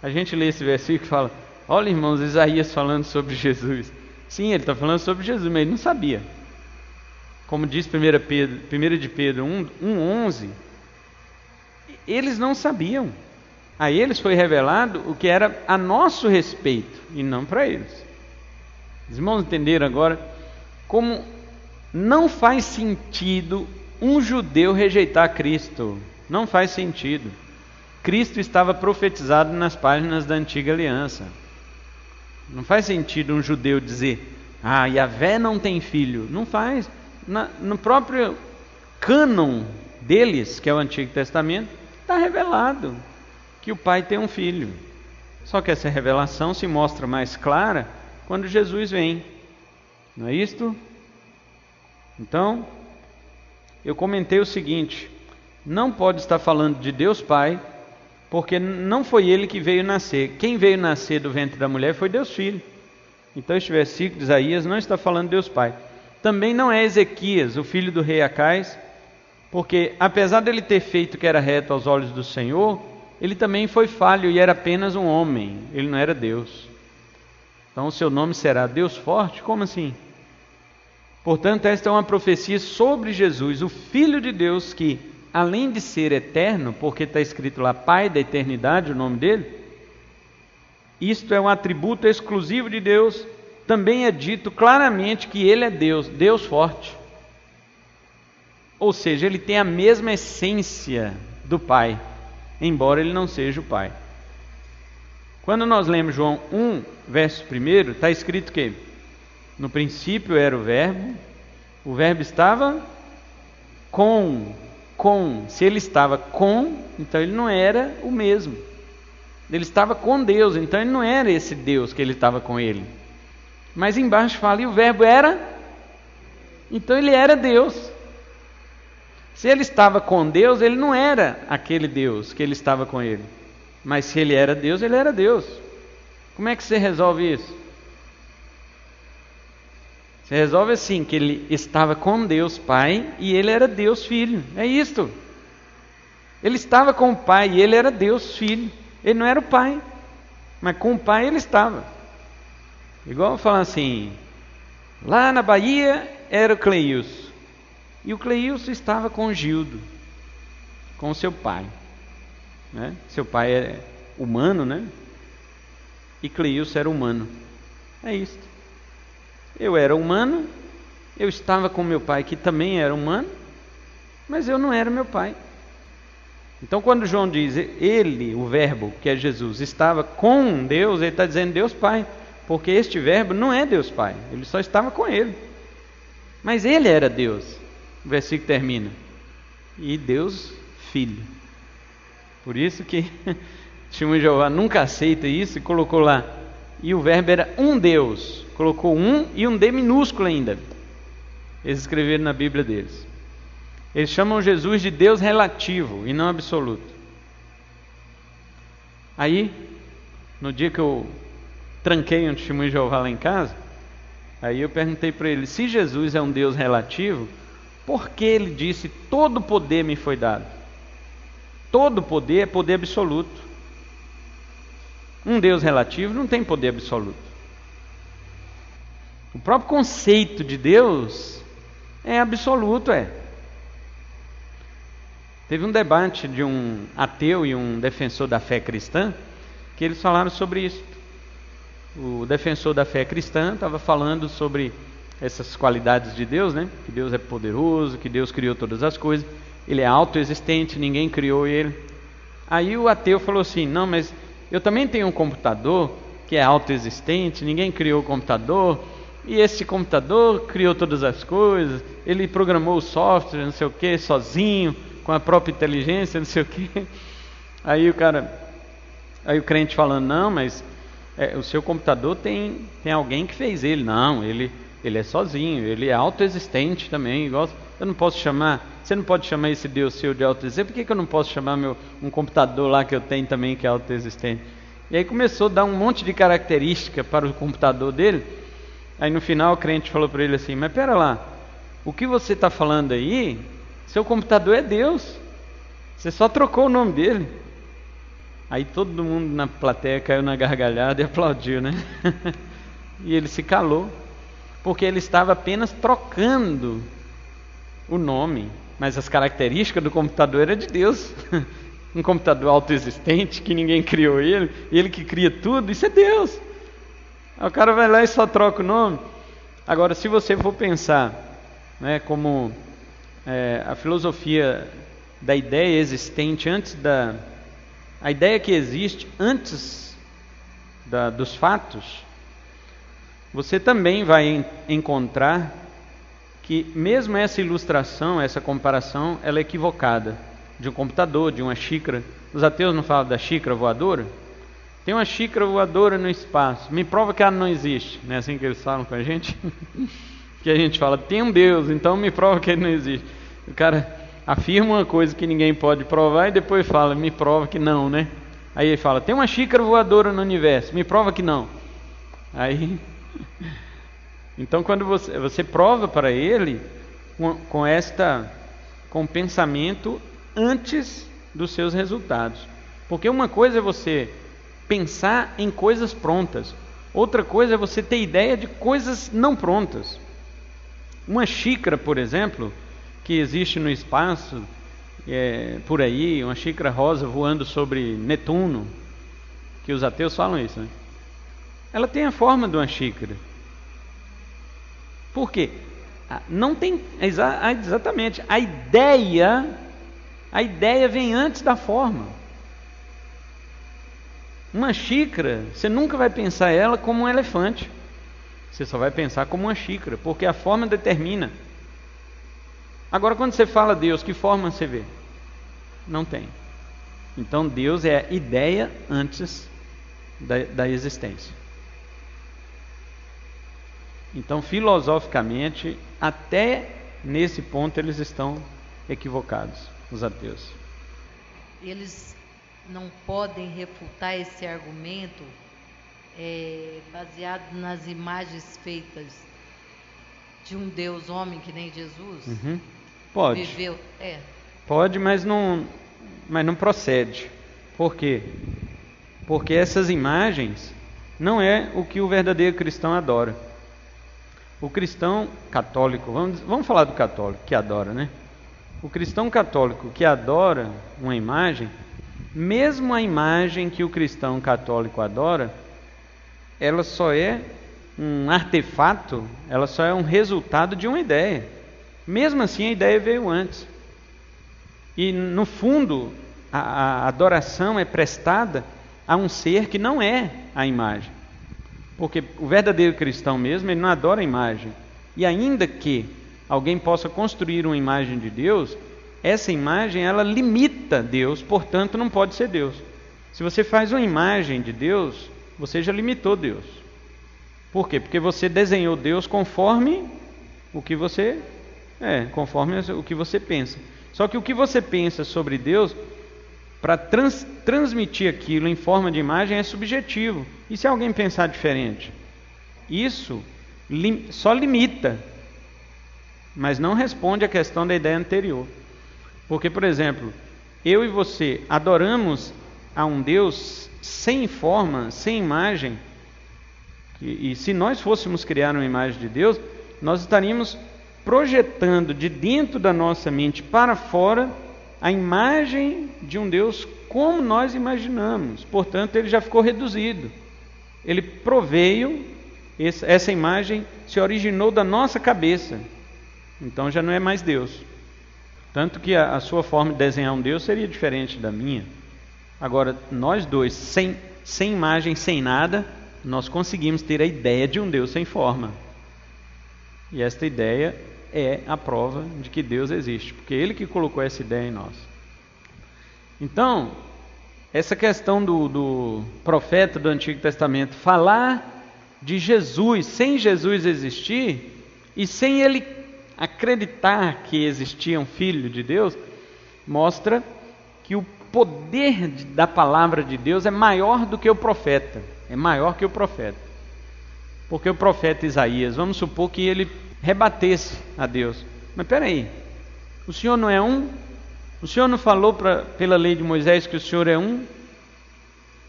A gente lê esse versículo e fala: olha, irmãos, Isaías falando sobre Jesus. Sim, ele está falando sobre Jesus, mas ele não sabia. Como diz 1 de Pedro 1:11, eles não sabiam. A eles foi revelado o que era a nosso respeito e não para eles. Os irmãos entenderam agora como não faz sentido um judeu rejeitar Cristo. Não faz sentido. Cristo estava profetizado nas páginas da antiga aliança. Não faz sentido um judeu dizer: Yahvé não tem filho. Não faz. No próprio cânon deles, que é o Antigo Testamento, está revelado que o Pai tem um filho. Só que essa revelação se mostra mais clara quando Jesus vem. Não é isto? Então, eu comentei o seguinte: não pode estar falando de Deus Pai, porque não foi Ele que veio nascer. Quem veio nascer do ventre da mulher foi Deus Filho. Então este versículo de Isaías não está falando de Deus Pai. Também não é Ezequias, o filho do rei Acais, porque apesar dele ter feito o que era reto aos olhos do Senhor, ele também foi falho e era apenas um homem, ele não era Deus. Então o seu nome será Deus Forte? Como assim? Portanto, esta é uma profecia sobre Jesus, o Filho de Deus, que além de ser eterno, porque está escrito lá Pai da eternidade, o nome dele, isto é um atributo exclusivo de Deus. Também é dito claramente que ele é Deus, Deus forte. Ou seja, ele tem a mesma essência do Pai, embora ele não seja o Pai. Quando nós lemos João 1, verso 1, está escrito que no princípio era o Verbo estava com. Se ele estava com, então ele não era o mesmo. Ele estava com Deus, então ele não era esse Deus que ele estava com ele. Mas embaixo fala, e o Verbo era? Então ele era Deus. Se ele estava com Deus, ele não era aquele Deus que ele estava com ele. Mas se ele era Deus, ele era Deus. Como é que você resolve isso? Você resolve assim, que ele estava com Deus Pai e ele era Deus Filho. É isto. Ele estava com o Pai e ele era Deus Filho. Ele não era o Pai, mas com o Pai ele estava. Igual falar assim, lá na Bahia era o Cleilson, e o Cleilson estava com o Gildo, com o seu pai, né? Seu pai é humano, né? E Cleilson era humano. É isso. Eu era humano, eu estava com meu pai que também era humano, mas eu não era meu pai. Então quando João diz, ele, o Verbo, que é Jesus, estava com Deus, ele está dizendo Deus Pai, porque este Verbo não é Deus Pai, ele só estava com ele. Mas ele era Deus. O versículo termina, e Deus Filho. Por isso que Testemunho de Jeová nunca aceita isso e colocou lá, e o Verbo era um Deus. Colocou um e um D minúsculo ainda. Eles escreveram na Bíblia deles. Eles chamam Jesus de Deus relativo e não absoluto. Aí, no dia que eu tranquei um Testemunho de Jeová lá em casa, aí eu perguntei para ele, se Jesus é um Deus relativo, por que ele disse, todo poder me foi dado? Todo poder é poder absoluto. Um Deus relativo não tem poder absoluto. O próprio conceito de Deus é absoluto, Teve um debate de um ateu e um defensor da fé cristã, que eles falaram sobre isso. O defensor da fé cristã estava falando sobre essas qualidades de Deus, né? Que Deus é poderoso, que Deus criou todas as coisas, ele é autoexistente, ninguém criou ele. Aí o ateu falou assim, não, mas eu também tenho um computador que é autoexistente, ninguém criou o computador, e esse computador criou todas as coisas, ele programou o software, não sei o que, sozinho, com a própria inteligência, não sei o que. Aí o crente falando, não, mas o seu computador tem alguém que fez ele. Não, ele é sozinho, ele é autoexistente também, igual. eu não posso chamar, você não pode chamar esse Deus seu de autoexistente, por que eu não posso chamar um computador lá que eu tenho também que é autoexistente? E aí começou a dar um monte de característica para o computador dele. Aí no final o crente falou para ele assim, mas pera lá, o que você está falando aí, seu computador é Deus, você só trocou o nome dele. Aí todo mundo na plateia caiu na gargalhada e aplaudiu, né? E ele se calou, porque ele estava apenas trocando o nome, mas as características do computador eram de Deus. Um computador autoexistente, que ninguém criou ele que cria tudo, isso é Deus. Aí o cara vai lá e só troca o nome. Agora, se você for pensar, né, como a filosofia da ideia existente a ideia que existe antes dos fatos, você também vai encontrar que mesmo essa ilustração, essa comparação, ela é equivocada. De um computador, de uma xícara. Os ateus não falam da xícara voadora? Tem uma xícara voadora no espaço. Me prova que ela não existe. Não é assim que eles falam com a gente? Que a gente fala, tem um Deus, então me prova que ele não existe. O cara afirma uma coisa que ninguém pode provar e depois fala, me prova que não, né? Aí ele fala, tem uma xícara voadora no universo, me prova que não. Aí, então quando você prova para ele com o pensamento antes dos seus resultados. Porque uma coisa é você pensar em coisas prontas, outra coisa é você ter ideia de coisas não prontas. Uma xícara, por exemplo, que existe no espaço, por aí, uma xícara rosa voando sobre Netuno, que os ateus falam isso, né? Ela tem a forma de uma xícara. Por quê? Não tem, exatamente, a ideia vem antes da forma. Uma xícara, você nunca vai pensar ela como um elefante. Você só vai pensar como uma xícara, porque a forma determina. Agora, quando você fala Deus, que forma você vê? Não tem. Então, Deus é a ideia antes da existência. Então, filosoficamente, até nesse ponto eles estão equivocados, os ateus. Eles não podem refutar esse argumento baseado nas imagens feitas de um Deus homem que nem Jesus? Uhum. Pode. Viveu, Pode, mas não procede. Por quê? Porque essas imagens não é o que o verdadeiro cristão adora. O cristão católico, vamos falar do católico que adora, né? O cristão católico que adora uma imagem, mesmo a imagem que o cristão católico adora, ela só é um artefato, ela só é um resultado de uma ideia. Mesmo assim, a ideia veio antes. E, no fundo, a adoração é prestada a um ser que não é a imagem. Porque o verdadeiro cristão mesmo, ele não adora a imagem. E ainda que alguém possa construir uma imagem de Deus, essa imagem, ela limita Deus, portanto não pode ser Deus. Se você faz uma imagem de Deus, você já limitou Deus. Por quê? Porque você desenhou Deus conforme o que você conforme o que você pensa. Só que o que você pensa sobre Deus, para transmitir aquilo em forma de imagem, é subjetivo. E se alguém pensar diferente? Isso só limita, mas não responde à questão da ideia anterior. Porque, por exemplo, eu e você adoramos a um Deus sem forma, sem imagem, e se nós fôssemos criar uma imagem de Deus, nós estaríamos projetando de dentro da nossa mente para fora a imagem de um Deus como nós imaginamos. Portanto, ele já ficou reduzido. Ele proveio, essa imagem se originou da nossa cabeça. Então já não é mais Deus. Tanto que a sua forma de desenhar um Deus seria diferente da minha. Agora, nós dois, sem imagem, sem nada, nós conseguimos ter a ideia de um Deus sem forma. E esta ideia é a prova de que Deus existe, porque Ele que colocou essa ideia em nós. Então, essa questão do profeta do Antigo Testamento falar de Jesus sem Jesus existir e sem Ele acreditar que existia um Filho de Deus mostra que o poder da palavra de Deus é maior do que o profeta. É maior que o profeta. Porque o profeta Isaías, vamos supor que ele rebatesse a Deus. Mas espera aí, o Senhor não é um? O Senhor não falou pela lei de Moisés que o Senhor é um?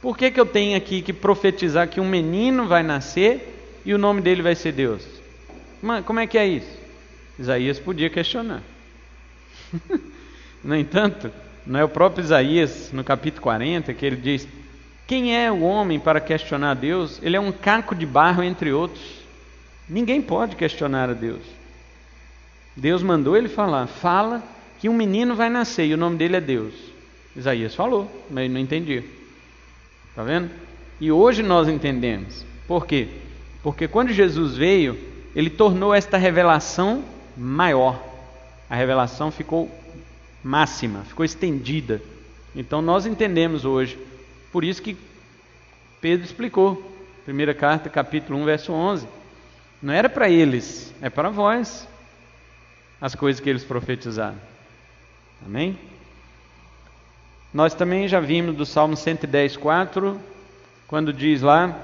Por que eu tenho aqui que profetizar que um menino vai nascer e o nome dele vai ser Deus? Como é que é isso? Isaías podia questionar. No entanto, não é o próprio Isaías, no capítulo 40, que ele diz: quem é o homem para questionar a Deus? Ele é um caco de barro entre outros. Ninguém pode questionar a Deus. Deus mandou ele falar: fala que um menino vai nascer e o nome dele é Deus. Isaías falou, mas ele não entendia. Está vendo? E hoje nós entendemos. Por quê? Porque quando Jesus veio, ele tornou esta revelação maior. A revelação ficou máxima, ficou estendida. Então nós entendemos hoje. Por isso que Pedro explicou, primeira carta, capítulo 1, verso 11. Não era para eles, é para vós, as coisas que eles profetizaram. Amém? Nós também já vimos do Salmo 110, 4, quando diz lá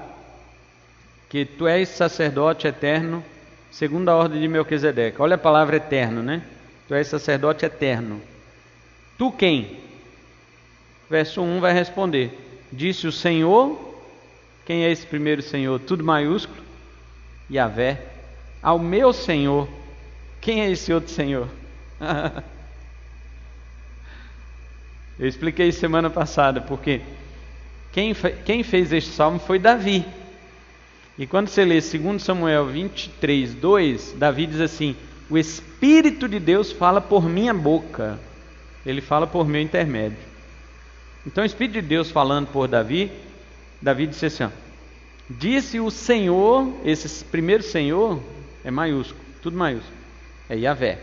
que tu és sacerdote eterno, segundo a ordem de Melquisedeque. Olha a palavra eterno, né? Tu és sacerdote eterno. Tu quem? Verso 1 vai responder: disse o Senhor. Quem é esse primeiro Senhor? Tudo maiúsculo. Yahvé. Ao meu Senhor. Quem é esse outro Senhor? Eu expliquei semana passada, porque quem fez este salmo foi Davi. E quando você lê 2 Samuel 23, 2, Davi diz assim: o Espírito de Deus fala por minha boca. Ele fala por meu intermédio. Então o Espírito de Deus falando por Davi, Davi disse assim, ó, disse o Senhor. Esse primeiro Senhor é maiúsculo, tudo maiúsculo, é Yahvé.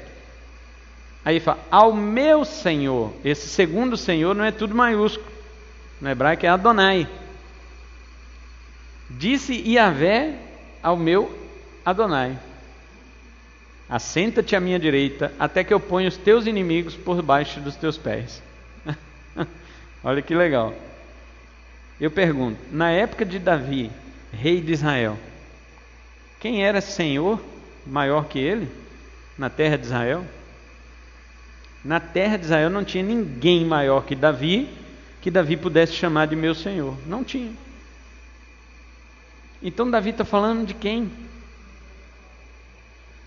Aí fala, ao meu Senhor. Esse segundo Senhor não é tudo maiúsculo, no hebraico é Adonai. Disse Yahvé ao meu Adonai: assenta-te à minha direita, até que eu ponha os teus inimigos por baixo dos teus pés. Olha que legal. Eu pergunto, na época de Davi, rei de Israel, quem era Senhor maior que ele na terra de Israel? Na terra de Israel não tinha ninguém maior que Davi pudesse chamar de meu Senhor. Não tinha. Então Davi está falando de quem?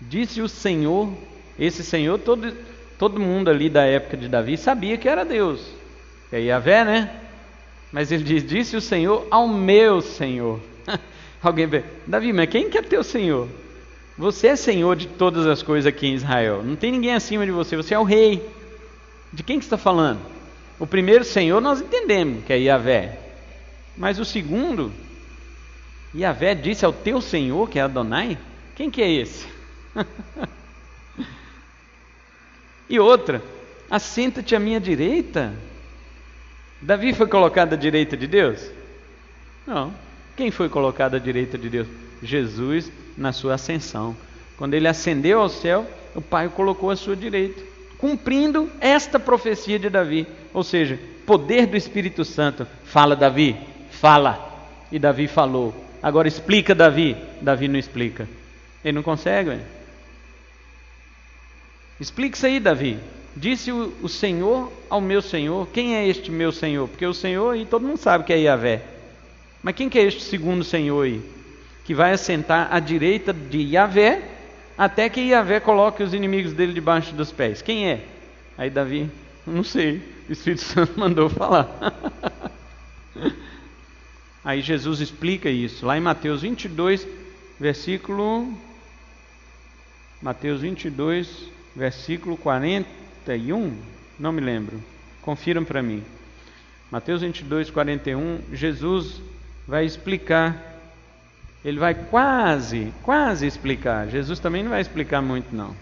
Disse o Senhor. Esse Senhor, todo mundo ali da época de Davi sabia que era Deus, que é Yahvé, né? Mas ele diz, disse o Senhor ao meu Senhor. Alguém vê, Davi, mas quem que é teu Senhor? Você é Senhor de todas as coisas aqui em Israel. Não tem ninguém acima de você, você é o rei. De quem que você está falando? O primeiro Senhor nós entendemos que é Yahvé. Mas o segundo, Yahvé disse ao teu Senhor, que é Adonai? Quem que é esse? E outra, assenta-te à minha direita. Davi foi colocado à direita de Deus? Não. Quem foi colocado à direita de Deus? Jesus, na sua ascensão. Quando ele ascendeu ao céu, o Pai o colocou à sua direita, cumprindo esta profecia de Davi. Ou seja, poder do Espírito Santo. Fala, Davi, fala. E Davi falou. Agora explica, Davi. Davi não explica. Ele não consegue, velho. Explica isso aí, Davi. Disse o Senhor ao meu Senhor. Quem é este meu Senhor? Porque o Senhor aí todo mundo sabe que é Yahvé. Mas quem que é este segundo Senhor aí? Que vai assentar à direita de Yahvé, até que Yahvé coloque os inimigos dele debaixo dos pés. Quem é? Aí Davi, não sei, o Espírito Santo mandou falar. Aí Jesus explica isso, lá em Mateus 22, Mateus 22, versículo 41, não me lembro, confiram para mim. Mateus 22, 41, Jesus vai explicar. Ele vai quase explicar. Jesus também não vai explicar muito, não.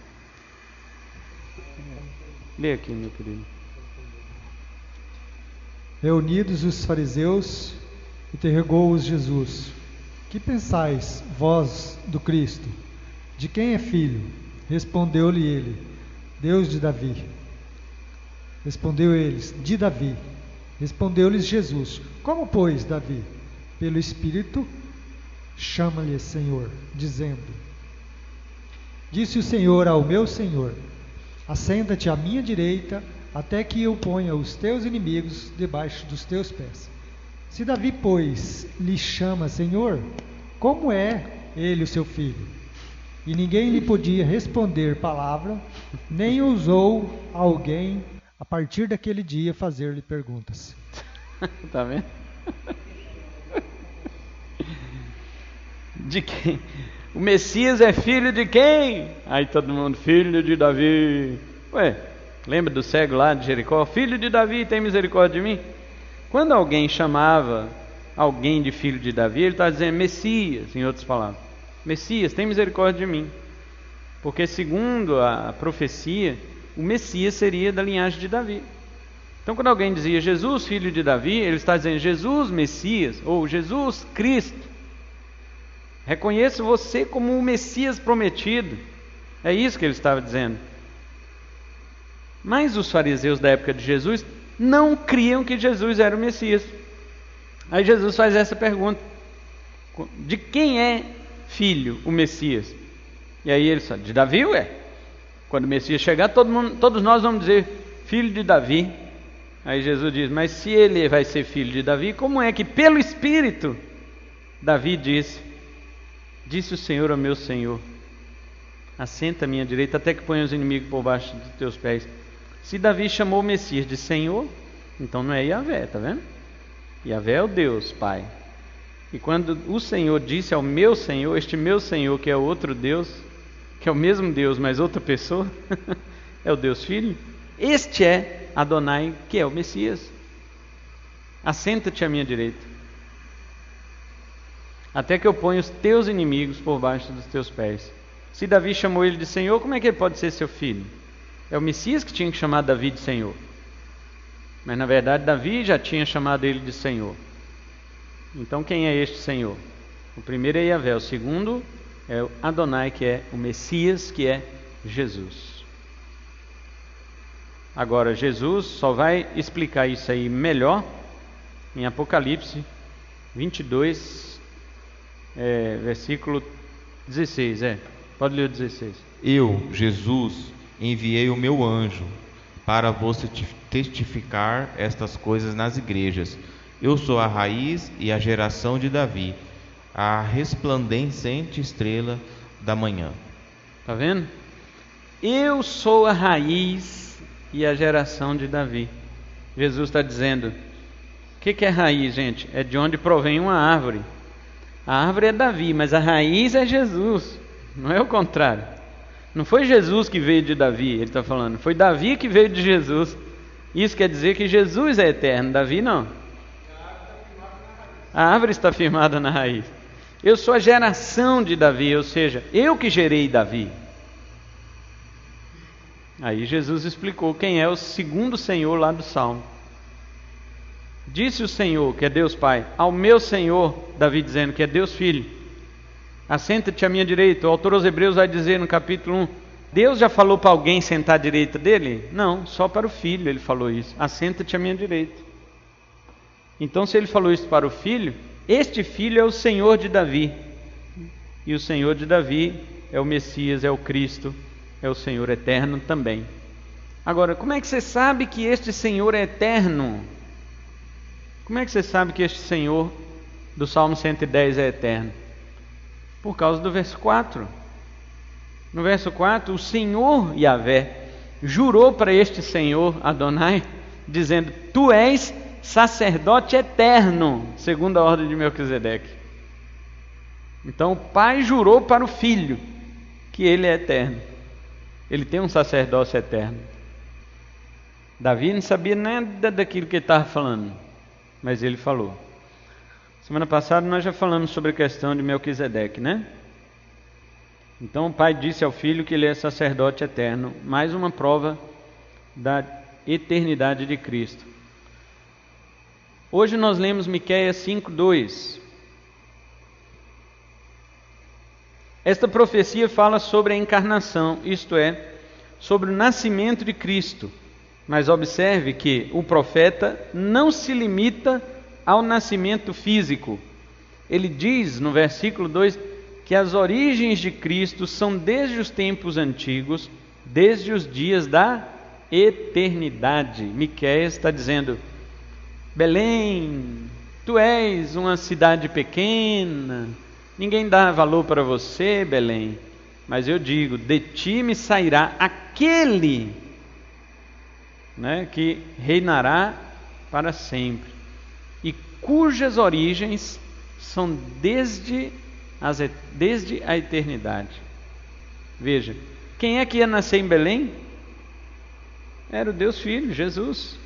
Lê aqui, meu querido. Reunidos os fariseus, interrogou-os Jesus: que pensais, vós, do Cristo? De quem é filho? Respondeu-lhe ele, Deus de Davi. Respondeu eles, de Davi. Respondeu-lhes Jesus, como pois, Davi? Pelo Espírito, chama-lhe Senhor, dizendo, disse o Senhor ao meu Senhor, assenta-te à minha direita, até que eu ponha os teus inimigos debaixo dos teus pés. Se Davi, pois, lhe chama Senhor, como é ele o seu filho? E ninguém lhe podia responder palavra, nem ousou alguém, a partir daquele dia, fazer-lhe perguntas. Tá vendo? De quem? O Messias é filho de quem? Aí todo mundo, filho de Davi. Ué, lembra do cego lá de Jericó? Filho de Davi, tem misericórdia de mim? Quando alguém chamava alguém de filho de Davi, ele está dizendo Messias, em outras palavras. Messias, tem misericórdia de mim. Porque segundo a profecia, o Messias seria da linhagem de Davi. Então quando alguém dizia Jesus, filho de Davi, ele está dizendo Jesus, Messias, ou Jesus, Cristo. Reconheço você como o Messias prometido. É isso que ele estava dizendo. Mas os fariseus da época de Jesus não criam que Jesus era o Messias. Aí Jesus faz essa pergunta: de quem é filho o Messias? E aí ele fala, de Davi, ué. Quando o Messias chegar, todos nós vamos dizer filho de Davi. Aí Jesus diz, mas se ele vai ser filho de Davi, como é que pelo Espírito Davi disse o Senhor ao meu Senhor, assenta à minha direita até que ponha os inimigos por baixo dos teus pés. Se Davi chamou o Messias de Senhor, então não é Yahvé, tá vendo? Yahvé é o Deus Pai. E quando o Senhor disse ao meu Senhor, este meu Senhor que é outro Deus, que é o mesmo Deus, mas outra pessoa, é o Deus Filho, este é Adonai, que é o Messias. Assenta-te à minha direita, até que eu ponha os teus inimigos por baixo dos teus pés. Se Davi chamou ele de Senhor, como é que ele pode ser seu filho? É o Messias que tinha que chamar Davi de Senhor. Mas na verdade Davi já tinha chamado ele de Senhor. Então quem é este Senhor? O primeiro é Yahvé, o segundo é o Adonai, que é o Messias, que é Jesus. Agora Jesus só vai explicar isso aí melhor em Apocalipse 22, versículo 16. Pode ler o 16. Eu, Jesus, enviei o meu anjo para vos testificar estas coisas nas igrejas. Eu sou a raiz e a geração de Davi, a resplandecente estrela da manhã. Está vendo? Eu sou a raiz e a geração de Davi. Jesus está dizendo, o que é raiz, gente? É de onde provém uma árvore. A árvore é Davi, mas a raiz é Jesus. Não é o contrário. Não foi Jesus que veio de Davi, ele está falando. Foi Davi que veio de Jesus. Isso quer dizer que Jesus é eterno, Davi não. A árvore está firmada na raiz. Eu sou a geração de Davi, ou seja, eu que gerei Davi. Aí Jesus explicou quem é o segundo Senhor lá do Salmo. Disse o Senhor, que é Deus Pai, ao meu Senhor, Davi dizendo que é Deus Filho, assenta-te à minha direita. O autor aos Hebreus vai dizer no capítulo 1, Deus já falou para alguém sentar à direita dele? Não, só para o Filho ele falou isso, assenta-te à minha direita. Então se ele falou isso para o Filho, este Filho é o Senhor de Davi, e o Senhor de Davi é o Messias, é o Cristo, é o Senhor eterno também. Agora, como é que você sabe que este Senhor é eterno? Como é que você sabe que este Senhor do Salmo 110 é eterno? Por causa do verso 4. No verso 4, o Senhor Yahvé jurou para este Senhor Adonai, dizendo, tu és sacerdote eterno, segundo a ordem de Melquisedeque. Então o pai jurou para o filho que ele é eterno. Ele tem um sacerdócio eterno. Davi não sabia nada daquilo que ele estava falando, mas ele falou. Semana passada nós já falamos sobre a questão de Melquisedeque, né? Então o pai disse ao filho que ele é sacerdote eterno, mais uma prova da eternidade de Cristo. Hoje nós lemos Miqueias 5:2. Esta profecia fala sobre a encarnação, isto é, sobre o nascimento de Cristo. Mas observe que o profeta não se limita ao nascimento físico. Ele diz no versículo 2 que as origens de Cristo são desde os tempos antigos, desde os dias da eternidade. Miqueias está dizendo: Belém, tu és uma cidade pequena, ninguém dá valor para você, Belém, mas eu digo, de ti me sairá aquele, que reinará para sempre, e cujas origens são desde a eternidade. Veja, quem é que ia nascer em Belém? Era o Deus Filho, Jesus.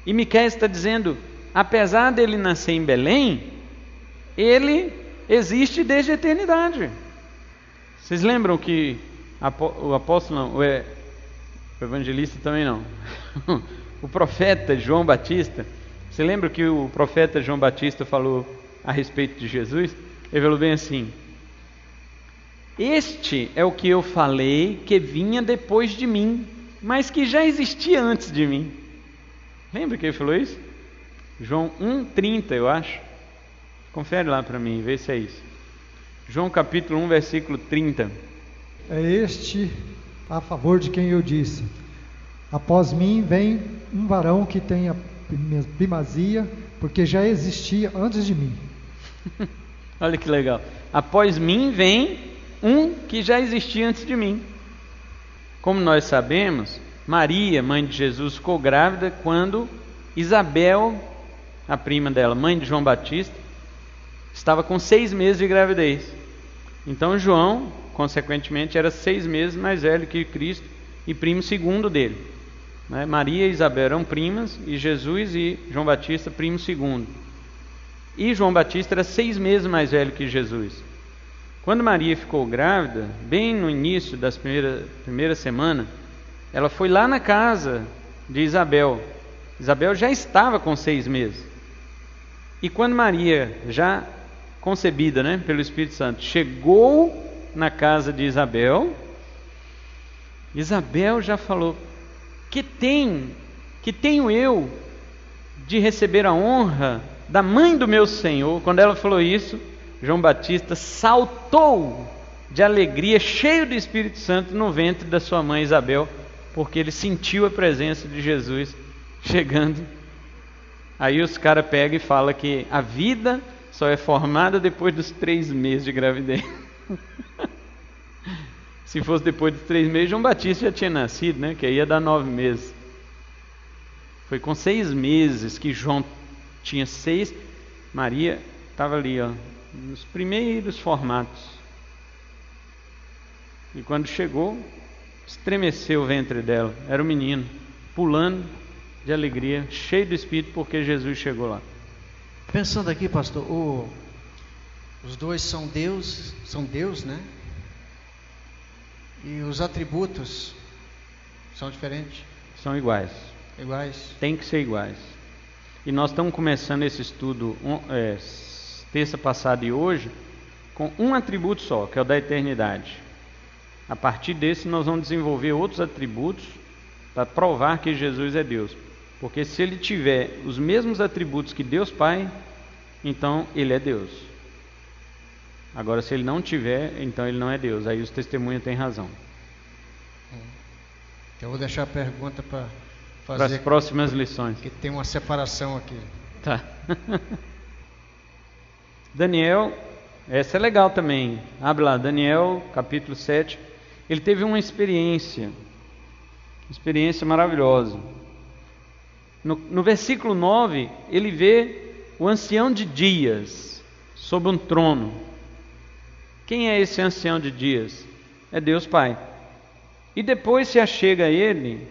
E Miqueias está dizendo, apesar dele nascer em Belém, ele existe desde a eternidade. Vocês lembram que o apóstolo, o evangelista também não, o profeta João Batista, você lembra que o profeta João Batista falou a respeito de Jesus? Ele falou bem assim: este é o que eu falei que vinha depois de mim, mas que já existia antes de mim. Lembra que ele falou isso? João 1,30, eu acho. Confere lá para mim, vê se é isso. João capítulo 1, versículo 30. É este a favor de quem eu disse: após mim vem um varão que tem a primazia, porque já existia antes de mim. Olha que legal. Após mim vem um que já existia antes de mim. Como nós sabemos, Maria, mãe de Jesus, ficou grávida quando Isabel, a prima dela, mãe de João Batista, estava com 6 meses de gravidez. Então João, consequentemente, era 6 meses mais velho que Cristo e primo segundo dele. Maria e Isabel eram primas, e Jesus e João Batista primo segundo. E João Batista era 6 meses mais velho que Jesus. Quando Maria ficou grávida, bem no início das primeira semana, ela foi lá na casa de Isabel. Isabel já estava com 6 meses. E quando Maria, já concebida pelo Espírito Santo, chegou na casa de Isabel, Isabel já falou: que tenho eu de receber a honra da mãe do meu Senhor? Quando ela falou isso, João Batista saltou de alegria, cheio do Espírito Santo, no ventre da sua mãe Isabel, porque ele sentiu a presença de Jesus chegando. Aí os caras pegam e falam que a vida só é formada depois dos 3 meses de gravidez. Se fosse depois dos 3 meses, João Batista já tinha nascido, que aí ia dar 9 meses. Foi com 6 meses que João tinha 6, Maria estava ali, nos primeiros formatos. E quando chegou, estremeceu o ventre dela. Era um menino, pulando de alegria, cheio do Espírito, porque Jesus chegou lá. Pensando aqui, pastor, os dois são Deus, né? E os atributos são diferentes? São iguais. Iguais? Tem que ser iguais. E nós estamos começando esse estudo terça passada e hoje com um atributo só, que é o da eternidade. A partir desse nós vamos desenvolver outros atributos para provar que Jesus é Deus. Porque se ele tiver os mesmos atributos que Deus Pai, então ele é Deus. Agora, se ele não tiver, então ele não é Deus. Aí os testemunhos têm razão. Eu vou deixar a pergunta para fazer para as próximas lições. Que tem uma separação aqui. Tá. Daniel, essa é legal também. Abre lá, Daniel, capítulo 7. Ele teve uma experiência maravilhosa. No versículo 9, ele vê o ancião de dias sob um trono. Quem é esse ancião de dias? É Deus Pai. E depois se achega a ele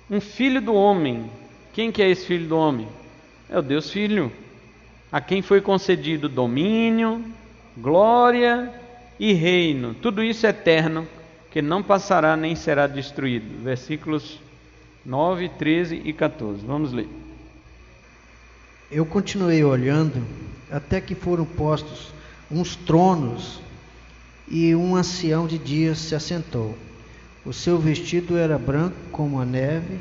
um filho do homem. Quem que é esse filho do homem? É o Deus Filho, a quem foi concedido domínio, glória e reino. Tudo isso é eterno, que não passará nem será destruído. Versículos 9, 13 e 14. Vamos ler. Eu continuei olhando até que foram postos uns tronos e um ancião de dias se assentou. O seu vestido era branco como a neve,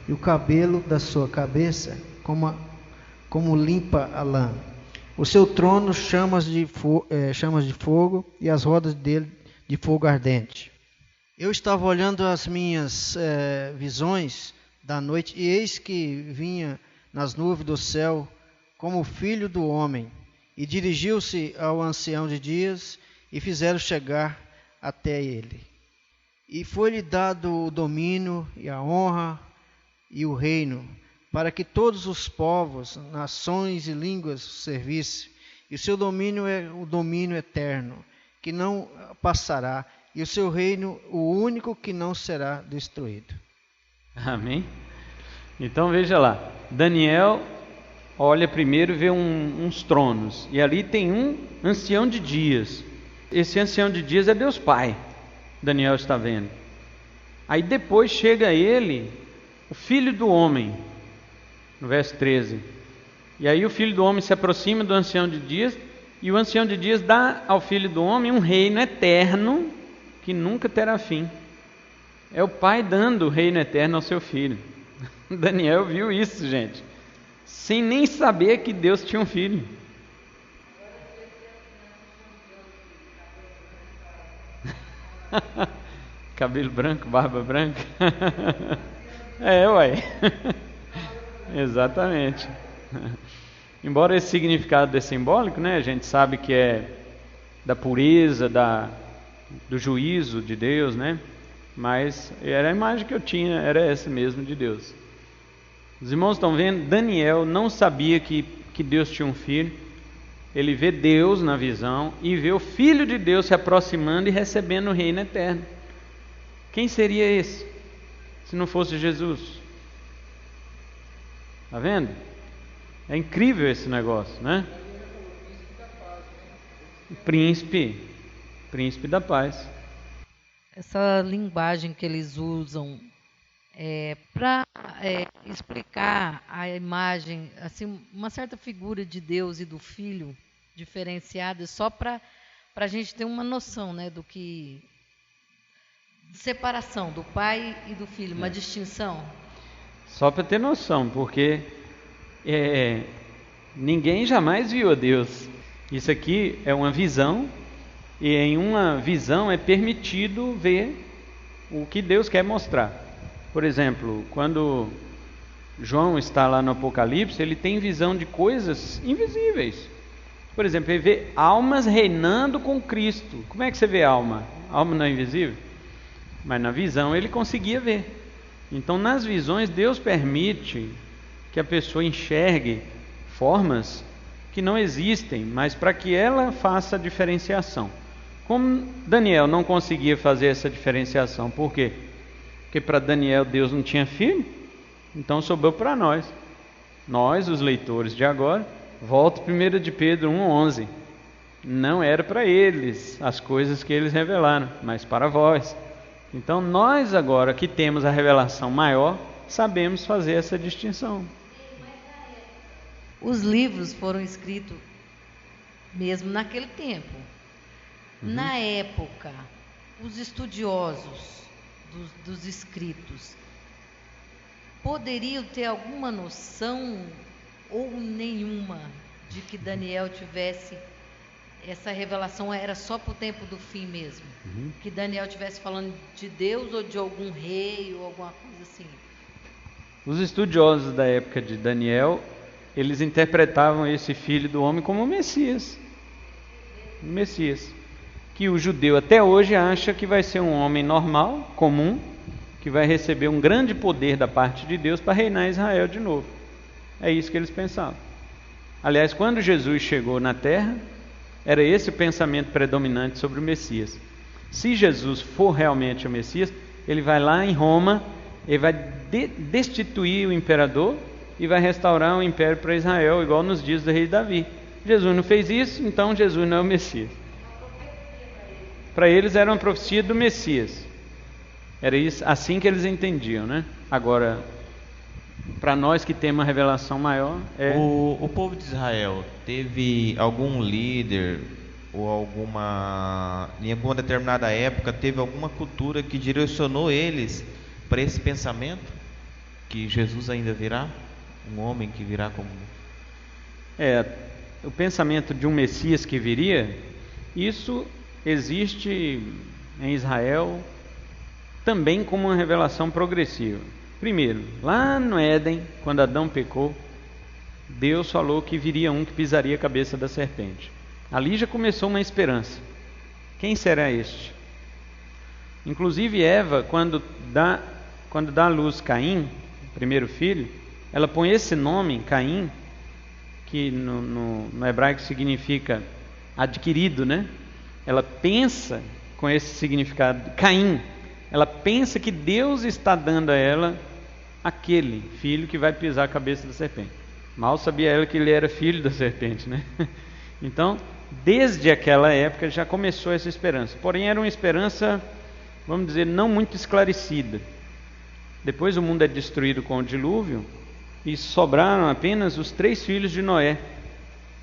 e o cabelo da sua cabeça como limpa a lã. O seu trono chamas de fogo, e as rodas dele de fogo ardente. Eu estava olhando as minhas visões da noite, e eis que vinha nas nuvens do céu como o filho do homem, e dirigiu-se ao ancião de dias, e fizeram chegar até ele. E foi-lhe dado o domínio, e a honra, e o reino, para que todos os povos, nações e línguas o servissem. E o seu domínio é o domínio eterno, que não passará, e o seu reino, o único que não será destruído. Amém? Então veja lá, Daniel olha primeiro e vê uns tronos, e ali tem um ancião de dias. Esse ancião de dias é Deus Pai, Daniel está vendo. Aí depois chega ele, o Filho do Homem, no verso 13. E aí o Filho do Homem se aproxima do ancião de dias, e o ancião de dias dá ao Filho do Homem um reino eterno que nunca terá fim. É o Pai dando o reino eterno ao seu Filho. Daniel viu isso, gente, sem nem saber que Deus tinha um filho. Cabelo branco, barba branca. Uai. Exatamente. Embora esse significado é simbólico, né? A gente sabe que é da pureza, do juízo de Deus, né? Mas era a imagem que eu tinha, era essa mesmo de Deus. Os irmãos estão vendo? Daniel não sabia que Deus tinha um filho. Ele vê Deus na visão e vê o Filho de Deus se aproximando e recebendo o reino eterno. Quem seria esse, se não fosse Jesus? Está vendo? É incrível esse negócio, né? Príncipe da paz. Essa linguagem que eles usam para explicar a imagem, assim, uma certa figura de Deus e do Filho diferenciada, só para a gente ter uma noção, né, do que separação do Pai e do Filho, uma distinção. Só para ter noção, porque ninguém jamais viu a Deus. Isso aqui é uma visão, e em uma visão é permitido ver o que Deus quer mostrar. Por exemplo, quando João está lá no Apocalipse, ele tem visão de coisas invisíveis. Por exemplo, ele vê almas reinando com Cristo. Como é que você vê alma? Alma não é invisível? Mas na visão ele conseguia ver. Então nas visões Deus permite que a pessoa enxergue formas que não existem, mas para que ela faça a diferenciação. Como Daniel não conseguia fazer essa diferenciação, por quê? Porque para Daniel Deus não tinha filho, então sobrou para nós. Nós, os leitores de agora, volta 1 de Pedro 1,11. Não era para eles as coisas que eles revelaram, mas para vós. Então nós agora que temos a revelação maior, sabemos fazer essa distinção. Os livros foram escritos mesmo naquele tempo. Na época, os estudiosos dos escritos poderiam ter alguma noção ou nenhuma de que Daniel tivesse essa revelação, era só para o tempo do fim mesmo? Que Daniel estivesse falando de Deus ou de algum rei ou alguma coisa assim? Os estudiosos da época de Daniel, eles interpretavam esse Filho do Homem como o Messias. O Messias. Que o judeu até hoje acha que vai ser um homem normal, comum, que vai receber um grande poder da parte de Deus para reinar Israel de novo. É isso que eles pensavam. Aliás, quando Jesus chegou na terra, era esse o pensamento predominante sobre o Messias. Se Jesus for realmente o Messias, ele vai lá em Roma, ele vai destituir o imperador e vai restaurar o império para Israel, igual nos dias do rei Davi. Jesus não fez isso, então Jesus não é o Messias. Para eles era uma profecia do Messias. Era isso, assim que eles entendiam, né? Agora, para nós que temos uma revelação maior, O povo de Israel teve algum líder ou em alguma determinada época teve alguma cultura que direcionou eles para esse pensamento que Jesus ainda virá, um homem que virá como... O pensamento de um Messias que viria, isso existe em Israel também como uma revelação progressiva. Primeiro, lá no Éden, quando Adão pecou, Deus falou que viria um que pisaria a cabeça da serpente. Ali já começou uma esperança. Quem será este? Inclusive Eva, quando dá à luz Caim, o primeiro filho, ela põe esse nome, Caim, que no hebraico significa adquirido, né? Ela pensa com esse significado, Caim. Ela pensa que Deus está dando a ela aquele filho que vai pisar a cabeça da serpente. Mal sabia ela que ele era filho da serpente, né? Então, desde aquela época já começou essa esperança. Porém, era uma esperança, vamos dizer, não muito esclarecida. Depois o mundo é destruído com o dilúvio e sobraram apenas os 3 filhos de Noé,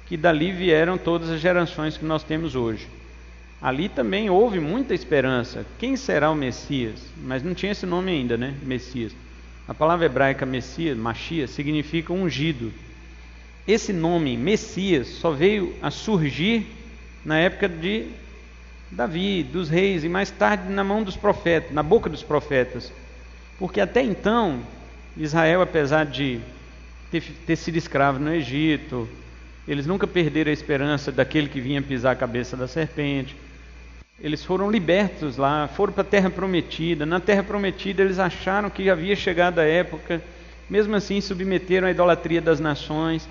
que dali vieram todas as gerações que nós temos hoje. Ali também houve muita esperança. Quem será o Messias? Mas não tinha esse nome ainda, né? Messias. A palavra hebraica Messias, Mashiach, significa ungido. Esse nome, Messias, só veio a surgir na época de Davi, dos reis, e mais tarde na mão dos profetas, na boca dos profetas. Porque até então, Israel, apesar de ter sido escravo no Egito, eles nunca perderam a esperança daquele que vinha pisar a cabeça da serpente. Eles foram libertos lá, foram para a Terra Prometida. Na Terra Prometida eles acharam que havia chegado a época, mesmo assim submeteram à idolatria das nações.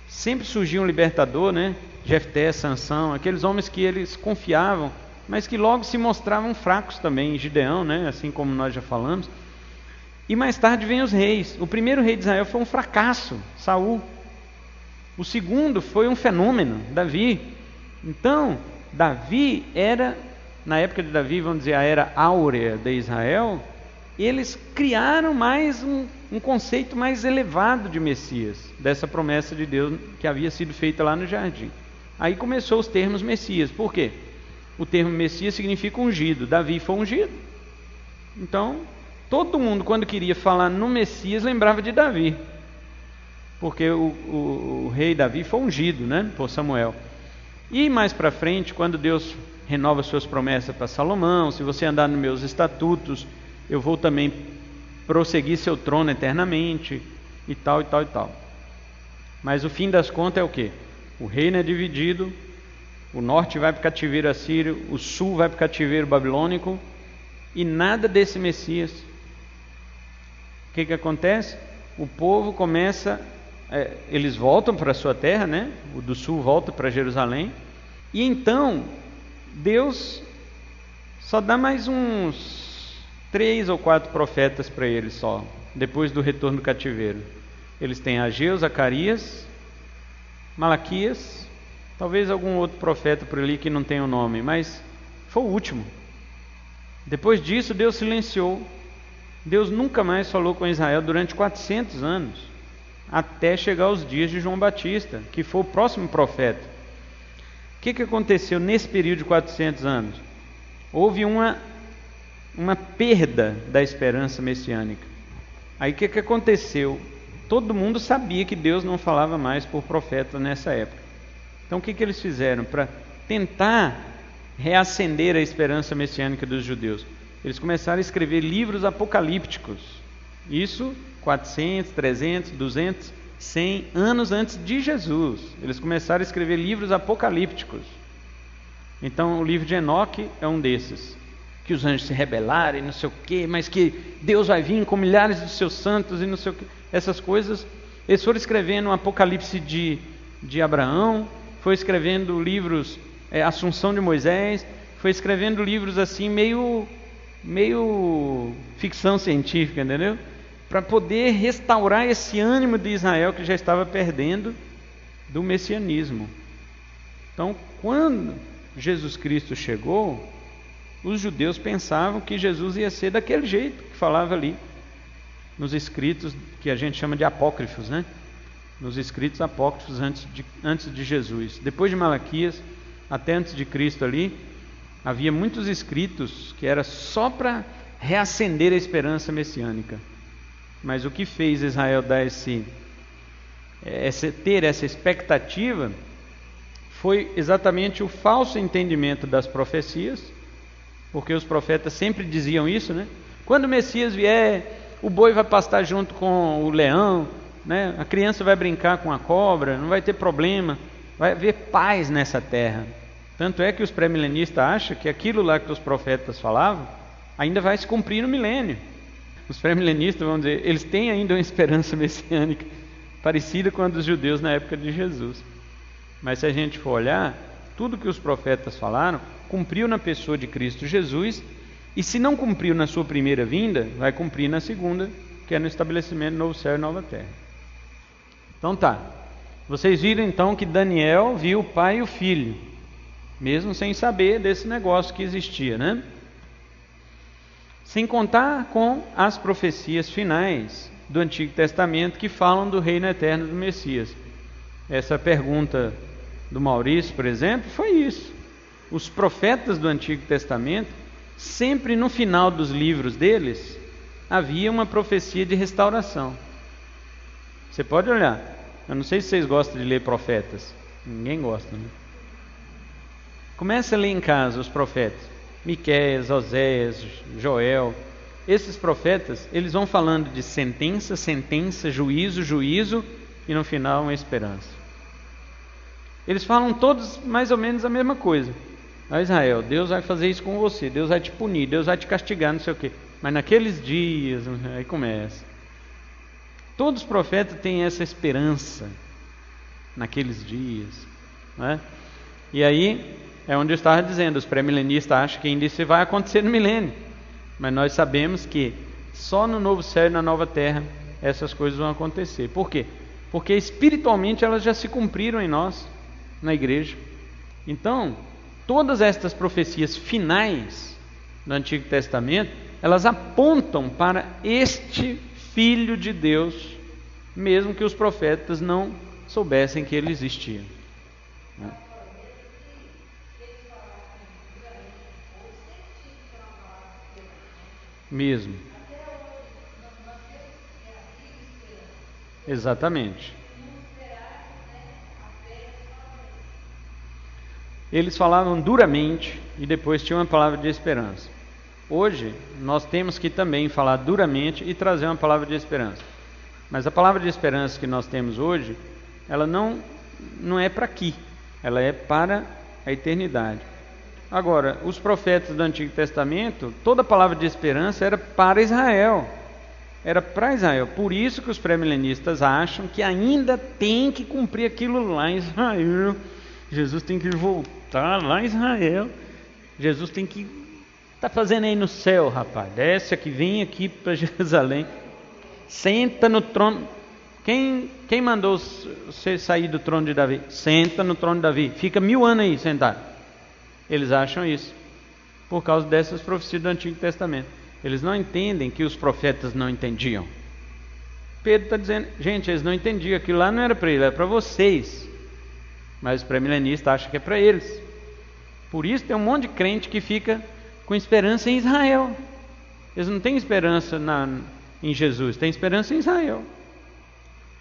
Sempre surgia um libertador, né? Jefté, Sansão, aqueles homens que eles confiavam, mas que logo se mostravam fracos também. Gideão, né? Assim como nós já falamos. E mais tarde vem os reis. O primeiro rei de Israel foi um fracasso, Saul. O segundo foi um fenômeno, Davi. Então, Davi era, na época de Davi, vamos dizer, a era áurea de Israel, eles criaram mais um conceito mais elevado de Messias, dessa promessa de Deus que havia sido feita lá no jardim. Aí começou os termos Messias. Por quê? O termo Messias significa ungido. Davi foi ungido. Então, todo mundo, quando queria falar no Messias, lembrava de Davi. Porque o rei Davi foi ungido, né, por Samuel. E mais para frente, quando Deus renova suas promessas para Salomão, se você andar nos meus estatutos, eu vou também prosseguir seu trono eternamente, e tal, e tal, e tal. Mas o fim das contas é o quê? O reino é dividido, o norte vai para o cativeiro assírio, o sul vai para o cativeiro babilônico, e nada desse Messias. O que acontece? O povo começa... eles voltam para a sua terra, né? O do sul volta para Jerusalém, e então Deus só dá mais uns 3 ou 4 profetas para eles só, depois do retorno do cativeiro. Eles têm Ageu, Zacarias, Malaquias, talvez algum outro profeta por ali que não tem o nome, mas foi o último. Depois disso Deus silenciou. Deus nunca mais falou com Israel durante 400 anos, até chegar aos dias de João Batista, que foi o próximo profeta. O que aconteceu nesse período de 400 anos? Houve uma perda da esperança messiânica. Aí o que aconteceu? Todo mundo sabia que Deus não falava mais por profeta nessa época. Então o que eles fizeram para tentar reacender a esperança messiânica dos judeus? Eles começaram a escrever livros apocalípticos. Isso 400, 300, 200, 100 anos antes de Jesus. Eles começaram a escrever livros apocalípticos. Então o livro de Enoque é um desses. Que os anjos se rebelaram e não sei o quê, mas que Deus vai vir com milhares de seus santos e não sei o quê. Essas coisas. Eles foram escrevendo o Apocalipse de Abraão, foi escrevendo livros, Assunção de Moisés, foi escrevendo livros assim meio ficção científica, entendeu? Para poder restaurar esse ânimo de Israel que já estava perdendo do messianismo. Então, quando Jesus Cristo chegou, os judeus pensavam que Jesus ia ser daquele jeito que falava ali nos escritos que a gente chama de apócrifos, né? Nos escritos apócrifos antes de Jesus. Depois de Malaquias, até antes de Cristo ali, havia muitos escritos que era só para reacender a esperança messiânica. Mas o que fez Israel dar ter essa expectativa foi exatamente o falso entendimento das profecias, porque os profetas sempre diziam isso, né? Quando o Messias vier, o boi vai pastar junto com o leão, né? A criança vai brincar com a cobra, não vai ter problema, vai haver paz nessa terra. Tanto é que os pré-milenistas acham que aquilo lá que os profetas falavam ainda vai se cumprir no milênio. Os pré-milenistas vão dizer, eles têm ainda uma esperança messiânica parecida com a dos judeus na época de Jesus. Mas se a gente for olhar, tudo que os profetas falaram cumpriu na pessoa de Cristo Jesus, e se não cumpriu na sua primeira vinda, vai cumprir na segunda, que é no estabelecimento do novo céu e nova terra. Então tá, vocês viram então que Daniel viu o pai e o filho, mesmo sem saber desse negócio que existia, né? Sem contar com as profecias finais do Antigo Testamento que falam do reino eterno do Messias. Essa pergunta do Maurício, por exemplo, foi isso. Os profetas do Antigo Testamento, sempre no final dos livros deles, havia uma profecia de restauração. Você pode olhar. Eu não sei se vocês gostam de ler profetas. Ninguém gosta, né? Comece a ler em casa os profetas. Miqueias, Oséias, Joel. Esses profetas, eles vão falando de sentença, sentença, juízo, juízo, e no final uma esperança. Eles falam todos mais ou menos a mesma coisa. Ó Israel, Deus vai fazer isso com você, Deus vai te punir, Deus vai te castigar, não sei o quê. Mas naqueles dias, aí começa. Todos os profetas têm essa esperança naqueles dias, né? E aí é onde eu estava dizendo, os pré-milenistas acham que ainda isso vai acontecer no milênio. Mas nós sabemos que só no novo céu e na nova terra essas coisas vão acontecer. Por quê? Porque espiritualmente elas já se cumpriram em nós, na igreja. Então, todas estas profecias finais do Antigo Testamento, elas apontam para este Filho de Deus, mesmo que os profetas não soubessem que ele existia. Mesmo. Exatamente. Eles falavam duramente e depois tinham uma palavra de esperança. Hoje, nós temos que também falar duramente e trazer uma palavra de esperança. Mas a palavra de esperança que nós temos hoje, ela não é para aqui, ela é para a eternidade. Agora, os profetas do Antigo Testamento, toda a palavra de esperança era para Israel. Era para Israel. Por isso que os pré-milenistas acham que ainda tem que cumprir aquilo lá em Israel. Jesus tem que voltar lá em Israel. Jesus tem que tá fazendo aí no céu, rapaz? Desce aqui, vem aqui para Jerusalém. Senta no trono. Quem mandou você sair do trono de Davi? Senta no trono de Davi. Fica 1000 anos aí sentado. Eles acham isso por causa dessas profecias do Antigo Testamento. Eles não entendem que os profetas não entendiam. Pedro está dizendo, gente, eles não entendiam. Aquilo lá não era para eles, era para vocês. Mas os pré-milenistas acham que é para eles. Por isso tem um monte de crente que fica com esperança em Israel. Eles não têm esperança em Jesus, têm esperança em Israel.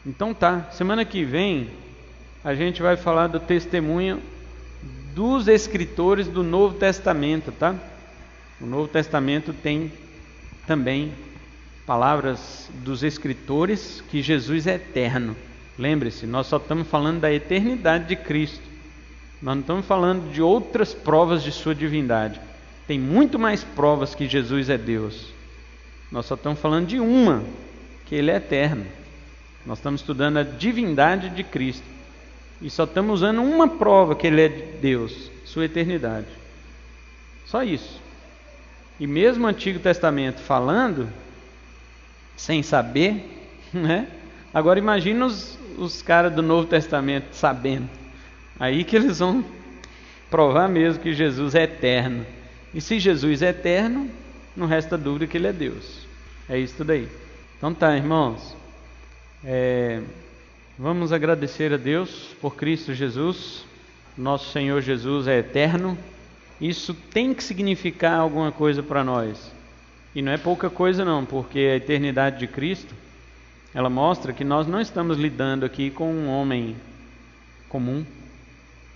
Então tá, semana que vem a gente vai falar do testemunho dos escritores do Novo Testamento, tá? O Novo Testamento tem também palavras dos escritores que Jesus é eterno. Lembre-se, nós só estamos falando da eternidade de Cristo. Nós não estamos falando de outras provas de sua divindade. Tem muito mais provas que Jesus é Deus. Nós só estamos falando de uma, que Ele é eterno. Nós estamos estudando a divindade de Cristo. E só estamos usando uma prova que Ele é Deus, sua eternidade. Só isso. E mesmo o Antigo Testamento falando, sem saber, né? Agora imagina os caras do Novo Testamento sabendo. Aí que eles vão provar mesmo que Jesus é eterno. E se Jesus é eterno, não resta dúvida que Ele é Deus. É isso daí. Então tá, irmãos. Vamos agradecer a Deus por Cristo Jesus. nosso Senhor Jesus é eterno, isso tem que significar alguma coisa para nós. E não é pouca coisa não, porque a eternidade de Cristo, ela mostra que nós não estamos lidando aqui com um homem comum.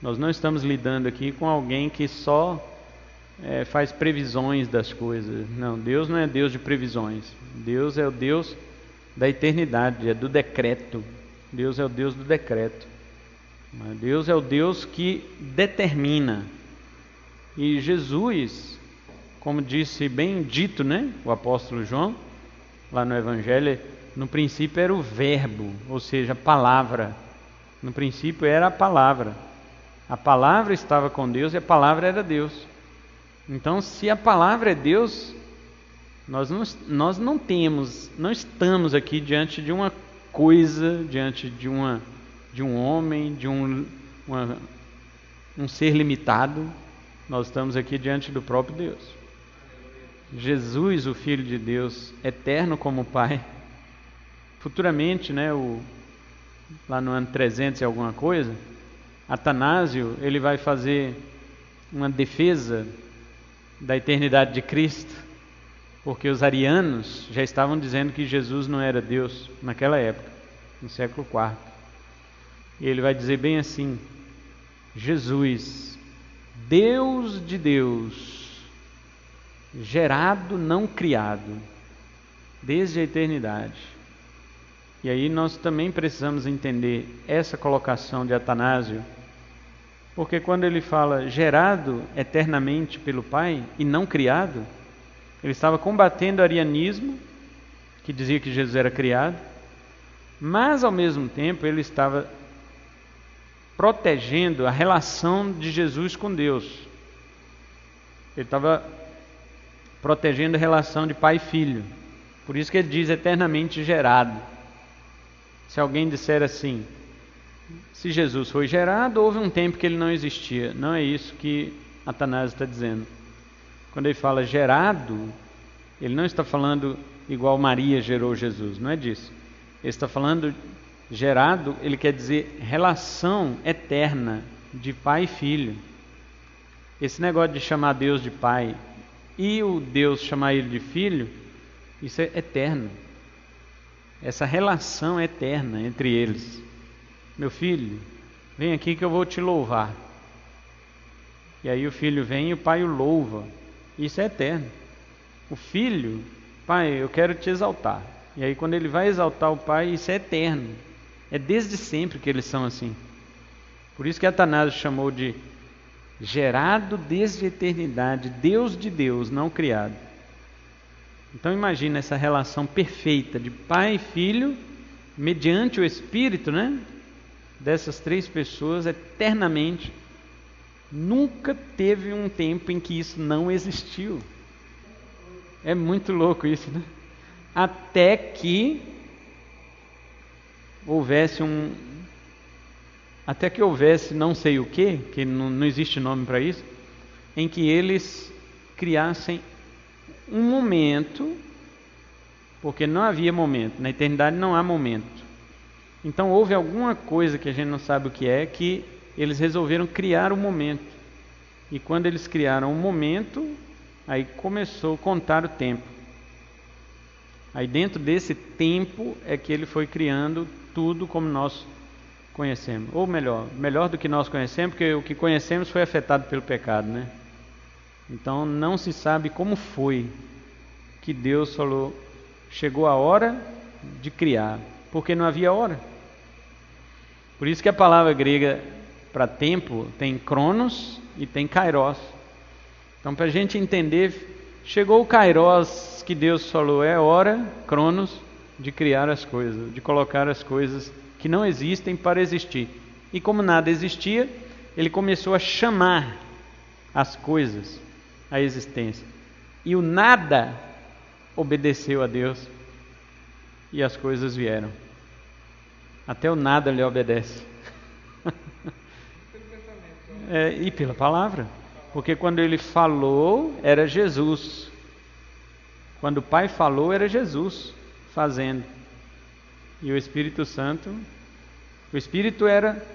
Nós não estamos lidando aqui com alguém que só faz previsões das coisas. Não, Deus não é Deus de previsões. Deus é o Deus da eternidade, é do decreto. Deus é o Deus do decreto. Deus é o Deus que determina. E Jesus, como disse bem dito, né, o apóstolo João, lá no Evangelho, no princípio era o verbo, ou seja, a palavra. No princípio era a palavra. A palavra estava com Deus e a palavra era Deus. Então, se a palavra é Deus, nós não estamos aqui diante de uma coisa, diante de um homem, de um ser limitado. Nós estamos aqui diante do próprio Deus. Jesus, o Filho de Deus, eterno como Pai. Futuramente, né, lá no ano 300 e alguma coisa, Atanásio, ele vai fazer uma defesa da eternidade de Cristo, porque os arianos já estavam dizendo que Jesus não era Deus naquela época, no século IV. E ele vai dizer bem assim: Jesus, Deus de Deus, gerado, não criado, desde a eternidade. E aí nós também precisamos entender essa colocação de Atanásio, porque quando ele fala gerado eternamente pelo Pai e não criado, ele estava combatendo o arianismo, que dizia que Jesus era criado, mas ao mesmo tempo ele estava protegendo a relação de Jesus com Deus. Ele estava protegendo a relação de pai e filho. Por isso que ele diz eternamente gerado. Se alguém disser assim, se Jesus foi gerado, houve um tempo que ele não existia. Não é isso que Atanásio está dizendo. Quando ele fala gerado, ele não está falando igual Maria gerou Jesus, não é disso. Ele está falando gerado, ele quer dizer relação eterna de pai e filho. Esse negócio de chamar Deus de pai e o Deus chamar ele de filho, isso é eterno. Essa relação é eterna entre eles. Meu filho, vem aqui que eu vou te louvar. E aí o filho vem e o pai o louva. Isso é eterno. O filho, pai, eu quero te exaltar. E aí quando ele vai exaltar o pai, isso é eterno. É desde sempre que eles são assim. Por isso que Atanásio chamou de gerado desde a eternidade, Deus de Deus, não criado. Então imagina essa relação perfeita de pai e filho, mediante o Espírito, né? Dessas três pessoas eternamente. Nunca teve um tempo em que isso não existiu. É muito louco isso, né? Até que houvesse não sei o quê, que não existe nome para isso, em que eles criassem um momento, porque não havia momento, na eternidade não há momento. Então houve alguma coisa que a gente não sabe o que é, que eles resolveram criar um momento. E quando eles criaram um momento, aí começou a contar o tempo. Aí dentro desse tempo é que ele foi criando tudo como nós conhecemos. Ou melhor do que nós conhecemos, porque o que conhecemos foi afetado pelo pecado, né? Então não se sabe como foi que Deus falou, chegou a hora de criar, porque não havia hora. Por isso que a palavra grega para tempo tem cronos e tem kairos. Então para a gente entender, chegou o kairos que Deus falou, é hora, cronos, de criar as coisas, de colocar as coisas que não existem para existir. E como nada existia, ele começou a chamar as coisas à existência. E o nada obedeceu a Deus e as coisas vieram. Até o nada lhe obedece. E pela palavra. Porque quando ele falou, era Jesus. Quando o Pai falou, era Jesus fazendo. E o Espírito Santo, o Espírito era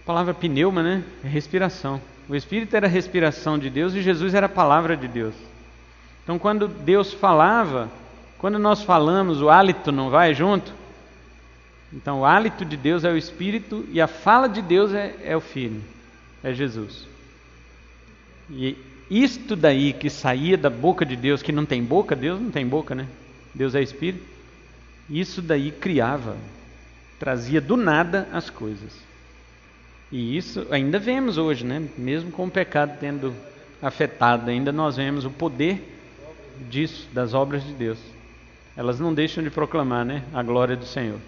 A palavra pneuma, né? É respiração. O Espírito era a respiração de Deus e Jesus era a palavra de Deus. Então, quando Deus falava, quando nós falamos, o hálito não vai junto? Então, o hálito de Deus é o Espírito e a fala de Deus é o Filho, é Jesus. E isto daí que saía da boca de Deus, que não tem boca, Deus não tem boca, né? Deus é Espírito. Isso daí criava, trazia do nada as coisas. E isso ainda vemos hoje, né? Mesmo com o pecado tendo afetado, ainda nós vemos o poder disso, das obras de Deus. Elas não deixam de proclamar, né? A glória do Senhor.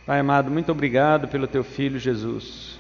Pai amado, muito obrigado pelo Teu Filho Jesus.